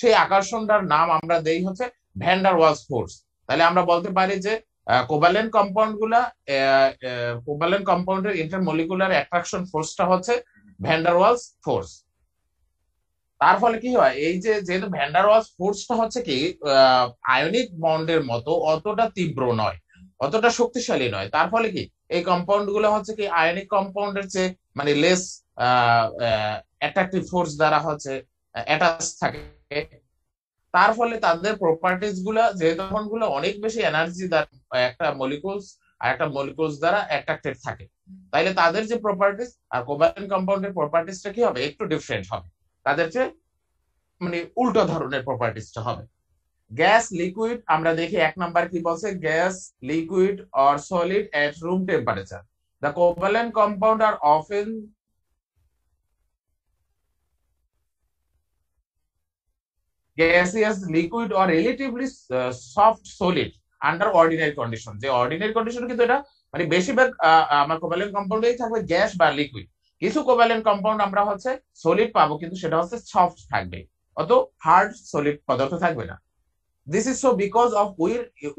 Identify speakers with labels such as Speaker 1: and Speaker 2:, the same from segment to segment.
Speaker 1: সেই আকর্ষণটার নাম আমরা দেই হচ্ছে ভ্যান ডার ওয়ালস ফোর্স। তাহলে আমরা বলতে পারি যে কোভালেন্ট কম্পাউন্ডের ইন্টারমলিকুলার অ্যাট্রাকশন ফোর্সটা হচ্ছে ভ্যান ডার ওয়ালস ফোর্স। তার ফলে কি হয়, এই যে যেহেতু ভ্যান ডার ওয়ালস ফোর্সটা হচ্ছে কি আয়নিক বন্ডের মতো অতটা তীব্র নয়, অতটা শক্তিশালী নয়, তার ফলে কি এই কম্পাউন্ড গুলো হচ্ছে কি আয়নিক কম্পাউন্ডের চেয়ে মানে লেস অ্যাট্রাকটিভ ফোর্স দ্বারা হচ্ছে অ্যাটাচ থাকে। তার ফলে তাদের প্রপার্টিজ গুলা যেহেতু গুলো অনেক বেশি এনার্জি দ্বারা একটা মলিকুলস আর একটা মলিকুলস দ্বারা অ্যাট্রাক্টেড থাকে, তাইলে তাদের যে প্রপার্টিজ আর কোভালেন্ট কম্পাউন্ডের প্রপার্টিজটা কি হবে, একটু ডিফারেন্ট হবে, তাদের চেয়ে মানে উল্টো ধরনের প্রপার্টিসটা হবে। গ্যাস লিকুইড আমরা দেখি 1 নাম্বার কি বলছে, gas liquid or solid at room temperature the covalent compound are often gaseous liquid or relatively soft solid under ordinary condition। যে অর্ডিনারি কন্ডিশন কিন্তু এটা মানে বেশিরভাগ আমার কোভালেন্ট কম্পাউন্ডেই থাকবে গ্যাস বা লিকুইড। কিছু কোভালেন্ট কম্পাউন্ড আমরা হচ্ছে সলিড পাবো, কিন্তু সেটা হচ্ছে সফট থাকবে, অত হার্ড সলিড পদার্থ থাকবে না। This is so because of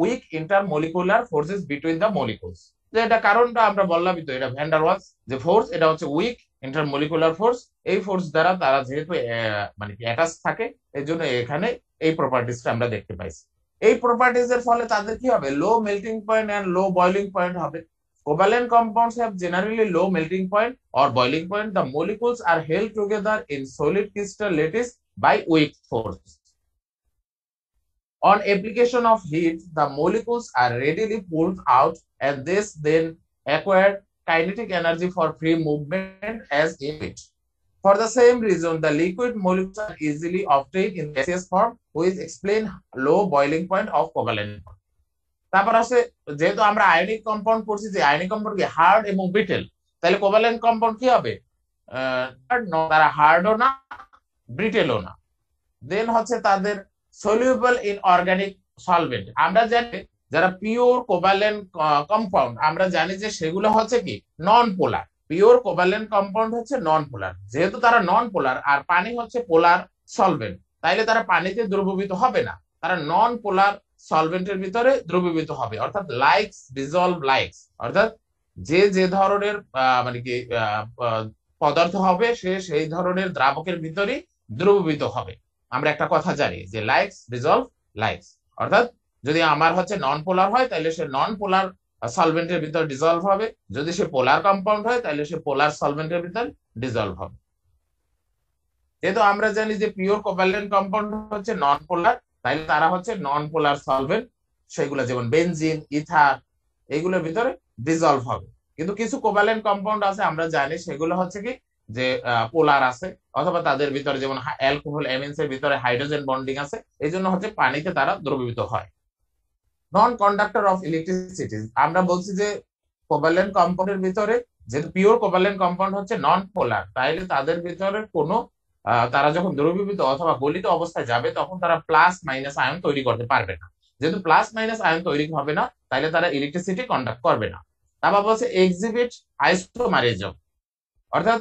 Speaker 1: weak intermolecular forces between the molecules. যে এটা কারণটা আমরা বললামই তো, এটা ভ্যান ডার ওয়ালস যে ফোর্স, এটা হচ্ছে উইক ইন্টারমলিকুলার ফোর্স। এই ফোর্স দ্বারা তারা যেহেতু মানে অ্যাটাচ থাকে, এই জন্য এখানে এই প্রপার্টিসটা আমরা দেখতে পাইছি। এই প্রপার্টিজ এর ফলে তাদের কি হবে, low melting point and low boiling point হবে। Covalent compounds have generally low melting point or boiling point. The molecules are held together in solid crystal lattice by weak force. On application of heat, the molecules are readily pulled out, and this then acquire kinetic energy for free movement as in it. For the same reason, the liquid molecules are easily obtained in gaseous form, which explain low boiling point of covalent bond. তারপর আছে, যেহেতু আমরা ionic compound পড়ছি যে ionic compound কি hard এবং ব্রিটেল, তাহলে covalent compound কি হবে, তারা হার্ডও না ব্রিটেলও না। দেন হচ্ছে তাদের সলিউবল ইন অর্গানিক সলভেন্ট। আমরা জানি যারা পিওর কোভালেন্ট কম্পাউন্ড আমরা জানি যে সেগুলো হচ্ছে কি নন পোলার। পিওর কোভালেন্ট কম্পাউন্ড হচ্ছে নন পোলার, যেহেতু তারা নন পোলার আর পানি হচ্ছে পোলার সলভেন্ট, তাইলে তারা পানিতে দ্রবীভূত হবে না, তারা নন পোলার সলভেন্টের ভিতরে দ্রবীভূত হবে, অর্থাৎ লাইকস ডিজলভ লাইকস, অর্থাৎ যে যে ধরনের মানে কি পদার্থ হবে সে সেই ধরনের দ্রাবকের ভিতরে দ্রবীভূত হবে। আমরা একটা কথা জানি যে লাইকস ডিজলভ লাইকস, অর্থাৎ যদি আমার হচ্ছে নন পোলার হয় তাহলে সে নন পোলার সলভেন্টের ভিতর ডিজলভ হবে, যদি সে পোলার কম্পাউন্ড হয় তাহলে সে পোলার সলভেন্টের ভিতর ডিজলভ হবে। যেহেতু আমরা জানি যে পিওর কোভালেন্ট কম্পাউন্ড হচ্ছে নন পোলার, তাহলে তারা হচ্ছে নন পোলার সলভেন্ট, সেগুলো যেমন বেনজিন ইথার এইগুলোর ভিতরে ডিজলভ হবে। কিন্তু কিছু কোভালেন্ট কম্পাউন্ড আছে আমরা জানি সেগুলো হচ্ছে কি যে পোলার আছে, অথবা তাদের ভিতরে যেমন অ্যালকোহল অ্যামিনস এর ভিতরে হাইড্রোজেন বন্ডিং আছে, এই জন্য হচ্ছে পানিতে তারা দ্রবীভূত হয়। নন কন্ডাক্টর অফ ইলেকট্রিসিটি, আমরা বলছি যে কোভালেন্ট কম্পাউন্ডের ভিতরে যেহেতু পিওর কোভালেন্ট কম্পাউন্ড হচ্ছে নন পোলার, তাইলে তাদের ভিতরে কোনো তারা যখন দ্রবীভূত অথবা গলিত অবস্থায় যাবে তখন তারা প্লাস মাইনাস আয়ন তৈরি করতে পারবে না। যেহেতু প্লাস মাইনাস আয়ন তৈরি হবে না, তাহলে তারা ইলেকট্রিসিটি কন্ডাক্ট করবে না। তারপর বলছে এক্সিবিট আইসোমারিজম, অর্থাৎ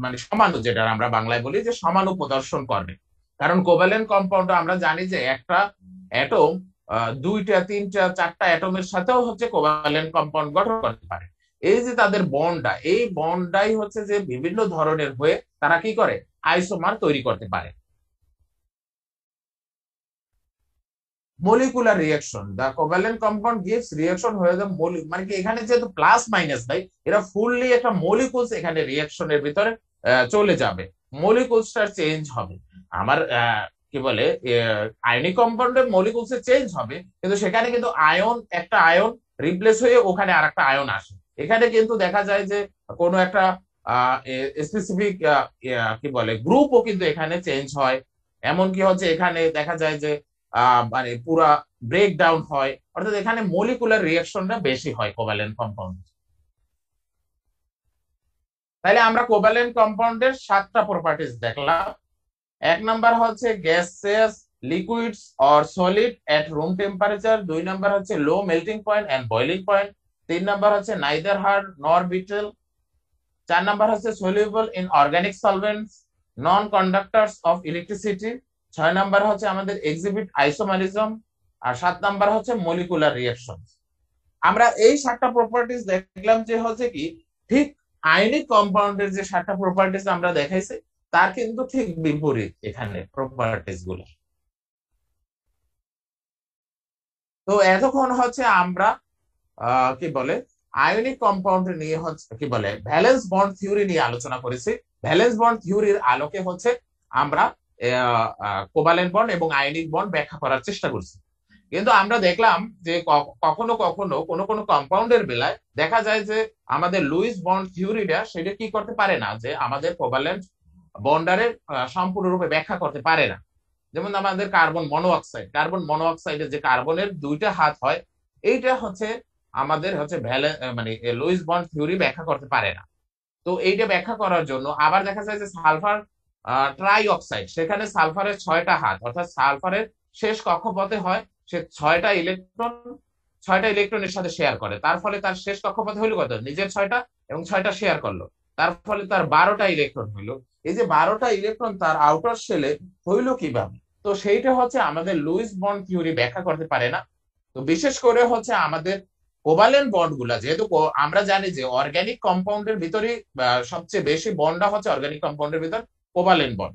Speaker 1: মানে সমাণু, যেটা আমরা বাংলায় বলি যে সমাণু প্রদর্শন করবে। কারণ কোভালেন্ট কম্পাউন্ড আমরা জানি যে একটা অ্যাটম 2টা 3টা 4টা অ্যাটমের সাথেও হচ্ছে কোভালেন্ট কম্পাউন্ড গঠন করতে পারে। এই যে তাদের বন্ডটা, এই বন্ডটাই হচ্ছে যে বিভিন্ন ধরনের হয়ে তারা কি করে আইসোমার তৈরি করতে পারে। মলিকুলার রিঅ্যাকশন, দা কোভালেন্ট কম্পাউন্ড গিভস রিঅ্যাকশন হয়ে যায় মানে কি এখানে যেহেতু প্লাস মাইনাস নাই, এরা ফুললি একটা মলিকুলস এখানে রিঅ্যাকশনের ভিতরে চলে যাবে, মলিকুলসটা চেঞ্জ হবে। আমার কি বলে আয়নিক কম্পাউন্ডের মলিকুলস চেঞ্জ হবে, কিন্তু সেখানে কিন্তু আয়ন একটা আয়ন রিপ্লেস হয়ে ওখানে আর একটা আয়ন আসে। এখানে কিন্তু দেখা যায় যে কোনো একটা স্পেসিফিক কি বলে গ্রুপও কিন্তু এখানে চেঞ্জ হয়। এমন কি হচ্ছে এখানে দেখা যায় যে মানে পুরা ব্রেকডাউন হয়, অর্থাৎ এখানে মলিকুলার রিঅ্যাকশনটা বেশি হয় কোভালেন্ট কম্পাউন্ড। তাহলে আমরা কোভালেন্ট কম্পাউন্ডের 7টা প্রপার্টিজ দেখলাম। 1 নাম্বার হচ্ছে gases liquids or solid at room temperature, 2 number হচ্ছে low melting point and boiling point, 3 number হচ্ছে neither hard nor brittle, 4 number হচ্ছে soluble in organic solvents, non conductors of electricity, 6 number হচ্ছে আমাদের exhibit isomerism, আর 7 number হচ্ছে molecular reaction. আমরা এই 7টা properties দেখলাম যে হচ্ছে কি ঠিক আয়নিক কম্পাউন্ডের যে 7টা প্রপার্টিজ আমরা দেখাইছি তার কিন্তু ঠিক বিপরীত এখানে প্রপার্টিজ গুলো। তো এতক্ষণ হচ্ছে আমরা কি বলে আয়নিক কম্পাউন্ড নিয়ে হচ্ছে কি বলে ভ্যালেন্স বন্ড থিওরি নিয়ে আলোচনা করেছি। ভ্যালেন্স বন্ড থিওরির আলোকে হচ্ছে আমরা কোভালেন্ট বন্ড এবং আয়নিক বন্ড ব্যাখ্যা করার চেষ্টা করছি। কিন্তু আমরা দেখলাম যে কখনো কখনো কোনো কোনো কম্পাউন্ডের বেলায় দেখা যায় যে আমাদের লুইস বন্ড থিওরিটা সেটা কি করতে পারে না, যে আমাদের কোভালেন্ট বন্ডারের সম্পূর্ণরূপে ব্যাখ্যা করতে পারে না। যেমন আমাদের কার্বন মনোঅক্সাইডের যে কার্বনের 2টা হাত হয়, এইটা হচ্ছে আমাদের হচ্ছে মানে লুইস বন্ড থিওরি ব্যাখ্যা করতে পারে না। তো এইটা ব্যাখ্যা করার জন্য আবার দেখা যায় যে সালফার ট্রাই অক্সাইড, সেখানে সালফারের 6টা হাত, অর্থাৎ সালফারের শেষ কক্ষপথে হয় সে 6টা ইলেকট্রনের সাথে শেয়ার করে, তার ফলে তার শেষ কক্ষপথে হইলো কত, নিজের 6টা এবং 6টা শেয়ার করলো, তার ফলে তার 12টা ইলেকট্রন হইলো। এই যে 12টা ইলেকট্রন তার আউটার শেলে হইলো কিভাবে, তো সেইটা হচ্ছে আমাদের লুইস বন্ড থিওরি ব্যাখ্যা করতে পারে না। তো বিশেষ করে হচ্ছে আমাদের কোভালেন্ট বন্ড গুলা, যেহেতু আমরা জানি যে অর্গানিক কম্পাউন্ডের ভিতরে সবচেয়ে বেশি বন্ডটা হচ্ছে অর্গানিক কম্পাউন্ডের ভিতর কোভালেন্ট বন্ড,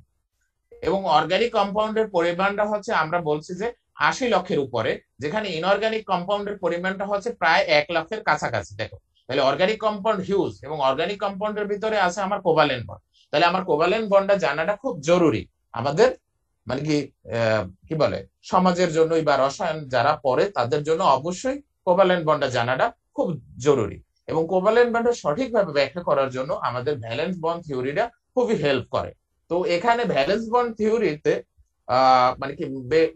Speaker 1: এবং অর্গানিক কম্পাউন্ডের পরিমাণটা হচ্ছে আমরা বলছি যে 80 লক্ষের উপরে, যেখানে ইনঅর্গানিক কম্পাউন্ডের পরিমাণটা হচ্ছে প্রায় 1 লক্ষের কাছাকাছি। দেখো তাহলে অর্গানিক কম্পাউন্ড হিউজ, এবং অর্গানিক কম্পাউন্ডের ভিতরে আছে আমার কোভালেন্ট বন্ড। তাহলে আমার কোভালেন্ট বন্ডটা জানাটা খুব জরুরি আমাদের, মানে কি বলে সমাজের জন্যই বা রসায়ন যারা পড়ে তাদের জন্য অবশ্যই কোভালেন্ট বন্ডটা জানাটা খুব জরুরি। এবং কোভালেন্ট বন্ডটা সঠিকভাবে ব্যাখ্যা করার জন্য আমাদের ভ্যালেন্স বন্ড থিওরিটা খুবই হেল্প করে। তো এখানে ভ্যালেন্স বন্ড থিওরিতে মানে কি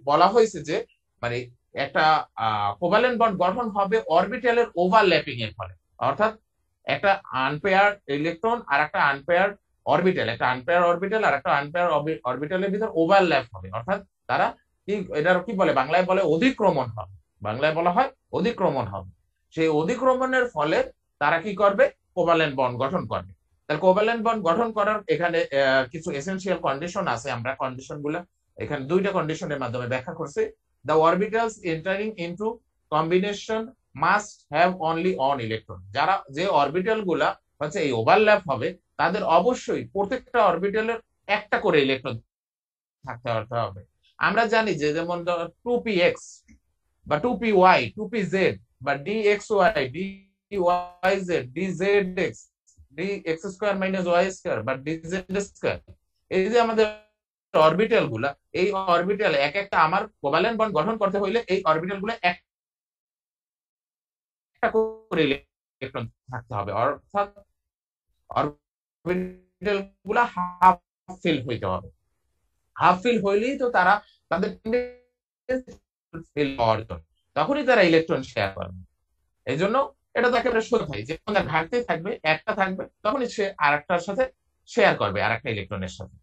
Speaker 1: বলা হয়েছে যে মানে একটা কোভালেন্ট বন্ড গঠন হবে অরবিটালের ওভারল্যাপিং এর ফলে, অর্থাৎ একটা আনপেয়ার ইলেকট্রন আর একটা আনপেয়ার অরবিটাল, একটা আনপেয়ার অরবিটাল আর একটা আনপেয়ার অরবিটালের ভিতর ওভারল্যাপ হবে, অর্থাৎ তারা কি এটার কি বলে বাংলায় বলে অধিক্রমণ হবে, বাংলায় বলা হয় অধিক্রমণ হবে। সেই অধিক্রমণের ফলে তারা কি করবে, কোভালেন্ট বন্ড গঠন করবে। তাহলে কোভালেন্ট বন্ড গঠন করার এখানে কিছু এসেনশিয়াল কন্ডিশন আছে, আমরা কন্ডিশন গুলো এখানে 2টা কন্ডিশনের মাধ্যমে ব্যাখ্যা করছি। The orbitals entering into combination must have only on electron, যারা যে অরবিটাল গুলা হচ্ছে এই ওভারল্যাপ হবে তাদের অবশ্যই প্রত্যেকটা অরবিটালের একটা করে ইলেকট্রন থাকতে হবে। আমরা জানি যে যেমন 2px বা 2py 2pz বা dxy dyz dzx dx square minus y square বা dz স্কয়ার, এই যে আমাদের অরবিটাল গুলা, এই অরবিটাল এক একটা আমার কোভালেন্ট বন্ড গঠন করতে হইলে এই অরবিটাল গুলো একটা করে ইলেকট্রন থাকতে হবে, অর্থাৎ অরবিটাল গুলা হাফ ফিল হইতে হবে। হাফ ফিল হইলেই তো তারা তাদের ফিল হওয়ার জন্য তখনই তারা ইলেকট্রন শেয়ার করবে। এই জন্য এটা তো একেবারে সোজা ভাই, যে কোনো ঘাটতি থাকবে একটা থাকবে তখনই সে আরেকটার সাথে শেয়ার করবে আরেকটা ইলেকট্রনের সাথে।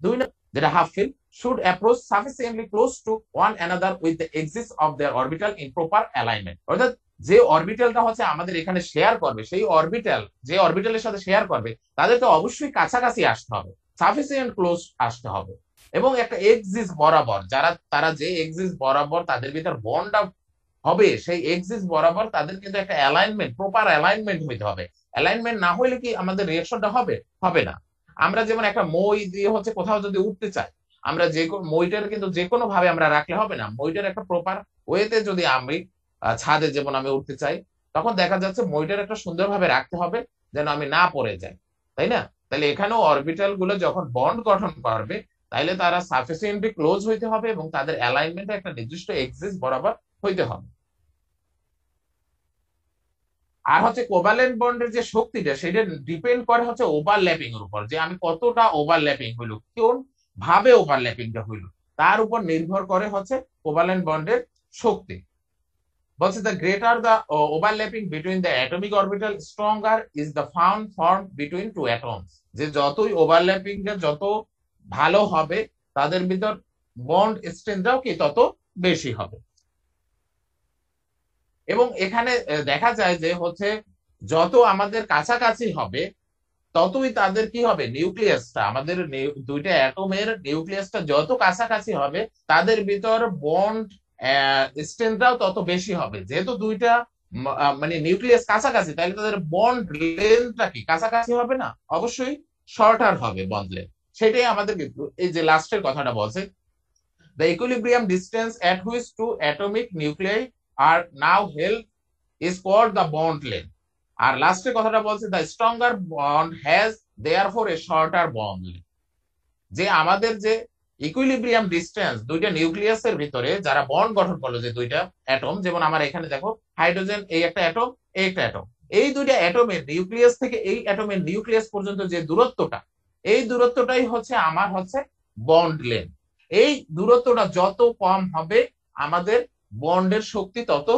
Speaker 1: 2 যেটা half fill should approach sufficiently close to one another with the axis of their orbital in proper alignment, অর্থাৎ যে অরবিটালটা হচ্ছে আমাদের এখানে শেয়ার করবে সেই অরবিটাল যে অরবিটালের সাথে শেয়ার করবে তাদের তো অবশ্যই কাছাকাছি আসতে হবে, সাফিসিয়েন্ট ক্লোজ আসতে হবে, এবং একটা এক্সিস বরাবর তারা যে এক্সিস বরাবর তাদের ভিতর বন্ডটা হবে সেই এক্সিস বরাবর তাদের কিন্তু একটা অ্যালাইনমেন্ট, প্রপার অ্যালাইনমেন্ট হইতে হবে। অ্যালাইনমেন্ট না হইলে কি আমাদের রিঅ্যাকশনটা হবে না। আমরা যেমন একটা মই দিয়ে হচ্ছে কোথাও যদি উঠতে চাই, আমরা যে মইটার কিন্তু যে কোনো ভাবে আমরা রাখলে হবে না, মইটার একটা প্রপার ওয়েতে যদি আমি ছাদে যেমন আমি উঠতে চাই তখন দেখা যাচ্ছে মইটার একটা সুন্দরভাবে রাখতে হবে যেন আমি না পড়ে যাই, তাই না? তাহলে এখানেও অরবিটাল গুলো যখন বন্ড গঠন করবে তাইলে তারা সাফিসিয়েন্টলি ক্লোজ হইতে হবে এবং তাদের অ্যালাইনমেন্ট একটা নির্দিষ্ট এক্সিস বরাবর হইতে হবে। আর হচ্ছে কোভালেন্ট বন্ডের যে শক্তিটা সেটা ডিপেন্ড করে হচ্ছে ওভারল্যাপিং এর উপর, যে আমি কতটা ওভারল্যাপিং হইলো, কোন ভাবে ওভারল্যাপিংটা হইলো তার উপর নির্ভর করে হচ্ছে কোভালেন্ট বন্ডের শক্তি। বলছে the greater the overlapping between the atomic orbital stronger is the bond formed between two atoms, যে যতই ওভারল্যাপিংটা যত ভালো হবে তাদের ভিতর বন্ড স্ট্রেংথটাও কি তত বেশি হবে। এবং এখানে দেখা যায় যে হচ্ছে যত আমাদের কাছাকাছি হবে ততই তাদের কি হবে, নিউক্লিয়াসটা, আমাদের দুইটা অ্যাটমের নিউক্লিয়াসটা যত কাছাকাছি হবে তাদের ভিতর বন্ড স্ট্রেংথটাও তত বেশি হবে। যেহেতু দুইটা মানে নিউক্লিয়াস কাছাকাছি, তাহলে তাদের বন্ড লেন্থটা কি কাছাকাছি হবে না, অবশ্যই শর্টার হবে বন্ড লেন্থ। সেটাই আমাদের কিন্তু এই যে লাস্টের কথাটা বলছে, the equilibrium distance at which two atomic nuclei are now held is called the bond length. আর লাস্টের কথাটা বলছে the stronger bond has therefore a shorter bond length। যে আমাদের যে ইকুইলিব্রিয়াম ডিস্টেন্স দুইটা নিউক্লিয়াসের ভিতরে যারা বন্ড গঠন করলো, যে দুইটা অ্যাটম, যেমন আমার এখানে দেখো হাইড্রোজেন, এই একটা অ্যাটম, এই একটা অ্যাটম, এই দুইটা অ্যাটমের নিউক্লিয়াস থেকে এই অ্যাটমের নিউক্লিয়াস পর্যন্ত যে দূরত্বটা, এই দূরত্বটাই হচ্ছে আমার হচ্ছে বন্ড লেন্থ। এই দূরত্বটা যত কম হবে আমাদের বন্ডের শক্তি তত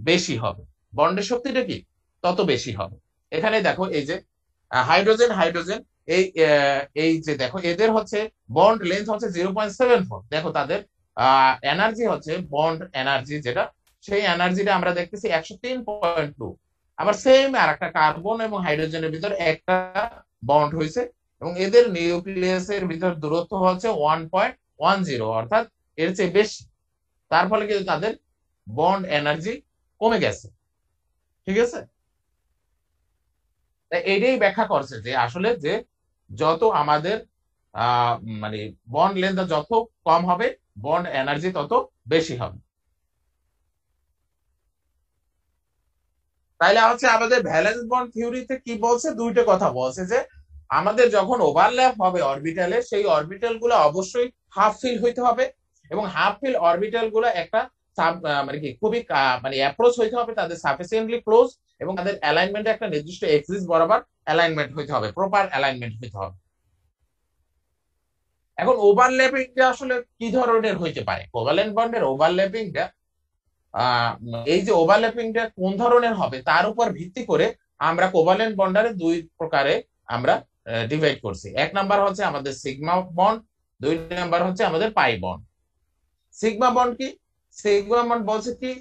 Speaker 1: বেশি হবে, বন্ডের শক্তিটা কি তত বেশি হবে। এখানে দেখো এই যে হাইড্রোজেন হাইড্রোজেন, এই যে দেখো এদের হচ্ছে বন্ড লেন্থ হচ্ছে 0.74। দেখো তাদের এনার্জি হচ্ছে বন্ড এনার্জি যেটা, সেই এনার্জিটা আমরা দেখতেছি 103.2। আবার সেম আর একটা কার্বন এবং হাইড্রোজেনের ভিতর একটা বন্ড হয়েছে এবং এদের নিউক্লিয়াসের ভিতর দূরত্ব হচ্ছে 1.10, অর্থাৎ এর চেয়ে বেশি। তার ফলে কিন্তু তাদের বন্ড এনার্জি কমে গেছে, ঠিক আছে। এটাই ব্যাখ্যা করছে যে আসলে যে যত আমাদের মানে বন্ড লেন্থ যত কম হবে বন্ড এনার্জি তত বেশি হবে। তাইলে হচ্ছে আমাদের ভ্যালেন্স বন্ড থিওরিতে কি বলছে, দুইটা কথা বলছে, যে আমাদের যখন ওভারল্যাপ হবে অরবিটালে, সেই অরবিটাল গুলো অবশ্যই হাফ ফিল হইতে হবে এবং হাফ ফিল অরবিটাল গুলো একটা মানে কি খুবই মানে অ্যাপ্রোচ হইতে হবে, তাদের সাফিসিয়েন্টলি ক্লোজ এবং তাদের অ্যালাইনমেন্টে একটা নির্দিষ্ট এক্সিস বরাবর অ্যালাইনমেন্ট হইতে হবে, প্রপার অ্যালাইনমেন্ট হইতে হবে। এখন ওভারল্যাপিংটা আসলে কি ধরনের হইতে পারে, কোভালেন্ট বন্ডের ওভারল্যাপিংটা এই যে ওভারল্যাপিংটা কোন ধরনের হবে তার উপর ভিত্তি করে আমরা কোভালেন্ট বন্ডারে দুই প্রকারে আমরা ডিভাইড করছি। এক নাম্বার হচ্ছে আমাদের সিগমা বন্ড, দুই নাম্বার হচ্ছে আমাদের পাই বন্ড। সিগমা বন্ড কি, সিগমা বন্ড বলছে কি,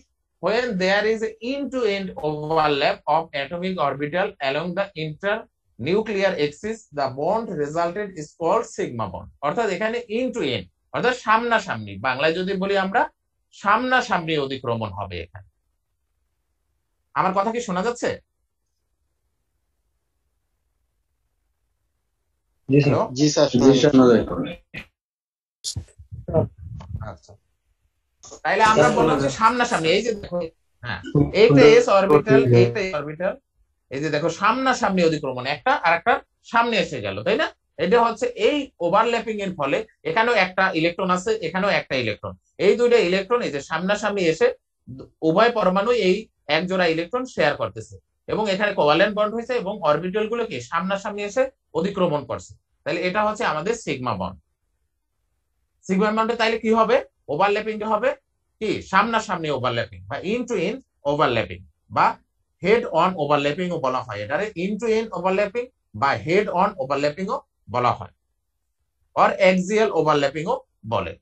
Speaker 1: when there is an end-to-end overlap of atomic orbital along the internuclear axis, the bond resulted is called sigma bond। অর্থাৎ এখানে end-to-end অর্থাৎ সামনাসামনি, বাংলায় যদি বলি আমরা সামনাসামনি অতিক্রমণ হবে এখানে। আমার কথা কি শোনা যাচ্ছে?
Speaker 2: জি স্যার,
Speaker 1: আচ্ছা, তাইলে আমরা বললাম যে সামনাসামনি, এই যে দেখো হ্যাঁ এইটা এস অরবিটাল, এইটা অরবিটাল, এই যে দেখো সামনাসামনি অতিক্রমণ, একটা আর একটা সামনে এসে গেল, তাই না? এটা হচ্ছে এই ওভারল্যাপিং এর ফলে এখানেও একটা ইলেকট্রন আছে, এখানেও একটা ইলেকট্রন, এই দুইটা ইলেকট্রন এই যে সামনাসামনি এসে উভয় পরমাণু এই এক জোড়া ইলেকট্রন শেয়ার করতেছে এবং এখানে কোভালেন্ট বন্ড হয়েছে এবং অরবিটাল গুলো কি সামনাসামনি এসে অতিক্রমণ করছে। তাহলে এটা হচ্ছে আমাদের সিগমা বন্ড। সিগমা বন্ডে তাইলে কি হবে, ওভারল্যাপিং হবে কি সামনাসামনি ওভারল্যাপিং বা ইন টু ইন ওভারল্যাপিং বা হেড অন ওভারল্যাপিং ও বলা হয়, এটারে ইন টু ইন ওভারল্যাপিং বা হেড অন ওভারল্যাপিং ও বলা হয়, আর এক্সিয়াল ওভারল্যাপিং ও বলে।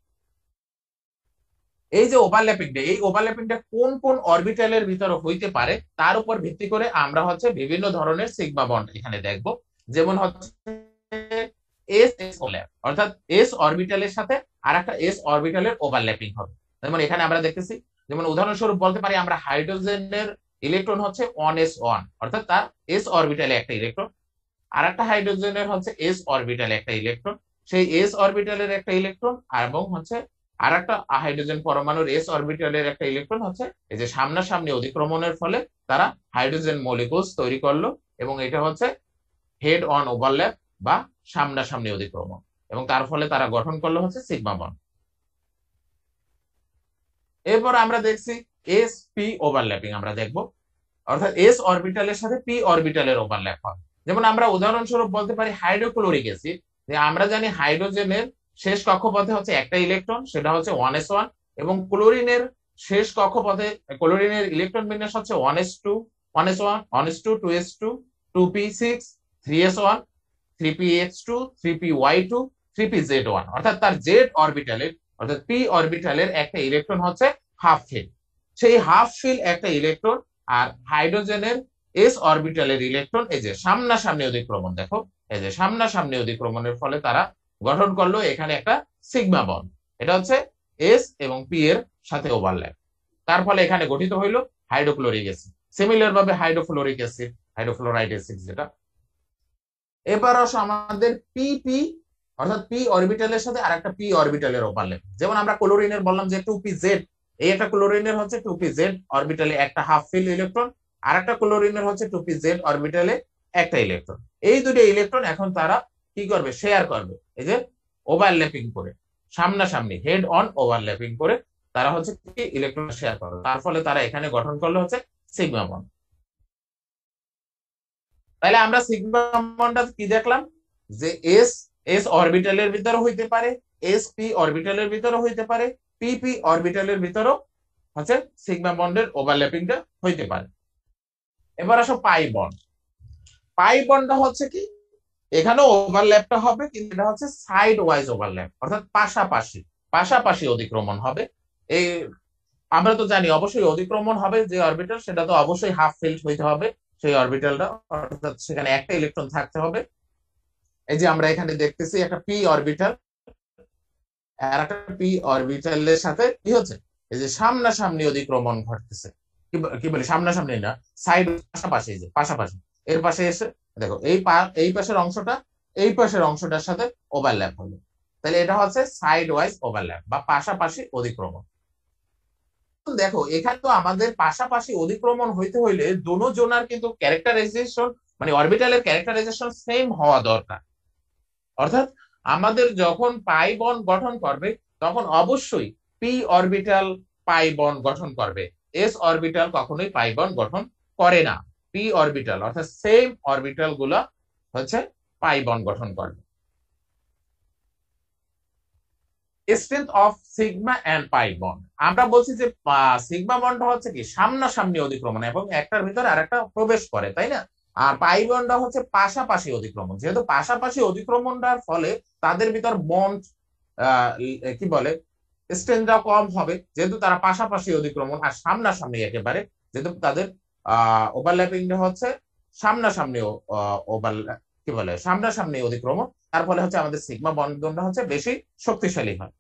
Speaker 1: এই যে ওভারল্যাপিংটা, এই ওভারল্যাপিংটা কোন কোন অরবিটালের ভিতরে হইতে পারে তার উপর ভিত্তি করে আমরা হচ্ছে বিভিন্ন ধরনের সিগমা বন্ড এখানে দেখব। যেমন হচ্ছে এস এস ওভারল্যাপ, অর্থাৎ এস অরবিটালের সাথে আর একটা এস অরবিটালের ওভারল্যাপিং হবে। যেমন এখানে আমরা দেখতেছি, যেমন উদাহরণস্বরূপ বলতে পারি আমরা হাইড্রোজেনের ইলেকট্রন হচ্ছে 1s1, অর্থাৎ তার এস অরবিটালে একটা ইলেকট্রন, আর একটা হাইড্রোজেনের হচ্ছে এস অরবিটালে একটা ইলেকট্রন, সেই এস অরবিটালের একটা ইলেকট্রন এবং হচ্ছে আর একটা হাইড্রোজেন পরমাণুর এস অরবিটালের একটা ইলেকট্রন হচ্ছে এই যে সামনাসামনি অতিক্রমণের ফলে তারা হাইড্রোজেন মলিকুলস তৈরি করলো এবং এটা হচ্ছে হেড অন ওভারল্যাপ বা সামনাসামনি অতিক্রমণ এবং তার ফলে তারা গঠন করলো হচ্ছে সিগমা বন্ড। এরপর আমরা দেখছি এস পি ওভারল্যাপিং আমরা দেখব, অর্থাৎ এস অরবিটালের সাথে পি অরবিটালের ওভারল্যাপ হয়। যেমন আমরা উদাহরণস্বরূপ বলতে পারি হাইড্রোক্লোরিক অ্যাসিড, যে আমরা জানি হাইড্রোজেনের শেষ কক্ষপথে হচ্ছে একটা ইলেকট্রন, সেটা হচ্ছে 1s1, এবং ক্লোরিনের শেষ কক্ষপথে ক্লোরিনের ইলেকট্রন বিন্যাস হচ্ছে 1s2, 1s1, 1s2, 2s2, 2p6, 3s1, 3px2, 3py2, 3pz1, অর্থাৎ তার জেড অরবিটালের অর্থাৎ পি অরবিটালের একটা ইলেকট্রন হচ্ছে হাফ ফিল। সেই হাফ ফিল একটা ইলেকট্রন আর হাইড্রোজেনের এস অরবিটালের ইলেকট্রন এই যে সামনাসামনি অতিক্রমণ, দেখো এই যে সামনাসামনি অতিক্রমণের ফলে তারা গঠন করলো এখানে একটা সিগমা বন্ড। এটা হচ্ছে এস এবং পি এর সাথে ওভারল্যাপ, তার ফলে এখানে গঠিত হইল হাইড্রোক্লোরিক অ্যাসিড। সিমিলার ভাবে হাইড্রোফ্লোরিক অ্যাসিড, হাইড্রোফ্লোরাইড অ্যাসিড যেটা। এবার আসো আমাদের পিপি, অর্থাৎ পি অরবিটালের সাথে আরেকটা পি অরবিটালের ওভারল্যাপ। যেমন আমরা ক্লোরিনের বললাম যে 2p-Z, এই একটা ক্লোরিনের হচ্ছে 2p-Z অরবিটালে একটা হাফ ফিল ইলেকট্রন, আর একটা ক্লোরিনের হচ্ছে 2p-Z অরবিটালে একটা ইলেকট্রন। এই দুটো ইলেকট্রন এখন তারা কি করবে, শেয়ার করবে, এই যে ওভারল্যাপিং করে, সামনাসামনি হেড অন ওভারল্যাপিং করে তারা হচ্ছে কি ইলেকট্রন শেয়ার করবে, তার ফলে তারা এখানে গঠন করলো হচ্ছে সিগমা বন্ড। তাহলে আমরা সিগমা বন্ডটা কি দেখলাম, যে এস এস অরবিটালের ভিতরে হইতে পারে, এস পি অরবিটালের ভিতরে হইতে পারে, পি পি অরবিটালের ভিতরেও হচ্ছে সিগমা বন্ডের ওভারল্যাপিংটা হইতে পারে। এবার আসো পাই বন্ড। পাই বন্ডটা হচ্ছে কি, এখানেও ওভারল্যাপটা হবে, কিন্তু এটা হচ্ছে সাইড ওয়াইজ ওভারল্যাপ, অর্থাৎ পাশাপাশি পাশাপাশি অতিক্রমণ হবে। এই আমরা তো জানি অবশ্যই অতিক্রমণ হবে যে অরবিটাল, সেটা তো অবশ্যই হাফ ফিল্ড হইতে হবে সেই অরবিটালটা, অর্থাৎ সেখানে একটা ইলেকট্রন থাকতে হবে। এই যে আমরা এখানে দেখতেছি একটা পি অরবিটাল আর একটা পি অরবিটালের সাথে কি হচ্ছে, এই যে সামনাসামনি অতিক্রমণ ঘটতেছে। কি বলি সামনাসামনি না, সাইড, পাশাপাশি, এই যে পাশাপাশি, এর পাশে এসে দেখো এই পাশের অংশটা এই পাশের অংশটার সাথে ওভারল্যাপ হলো, তাহলে এটা হচ্ছে সাইড ওয়াইজ ওভারল্যাপ বা পাশাপাশি অতিক্রমণ। দেখো এখানে তো আমাদের পাশাপাশি অতিক্রমণ হইতে হইলে দোনো জোনার কিন্তু ক্যারেক্টারাইজেশন, মানে অরবিটালের ক্যারেক্টারাইজেশন সেম হওয়া দরকার। অর্থাৎ আমাদের যখন পাই বন্ড গঠন করবে তখন অবশ্যই পি অরবিটাল পাই বন্ড গঠন করবে, এস অরবিটাল কখনোই পাই বন্ড গঠন করে না। পি অরবিটাল অর্থাৎ সেম অরবিটাল গুলো হচ্ছে পাই বন্ড গঠন করবে। Strength of sigma and pi bond, আমরা বলছি যে সিগমা বন্ডটা হচ্ছে কি সামনাসামনি অতিক্রমণ এবং একটার ভিতরে আরেকটা প্রবেশ করে, তাই না? আর পাই বন্ডটা হচ্ছে পাশাপাশি অতিক্রমণ, যেহেতু পাশাপাশি অতিক্রমণটার ফলে তাদের ভিতর বন্ড কি বলে স্ট্রেংথটা কম হবে, যেহেতু তারা পাশাপাশি অতিক্রমণ। আর সামনাসামনি একেবারে, যেহেতু তাদের ওভারল্যাপিংটা হচ্ছে সামনাসামনি ওভার কি বলে সামনাসামনি অতিক্রমণ, তার ফলে হচ্ছে আমাদের সিগমা বন্ধনটা হচ্ছে বেশি শক্তিশালী হয়।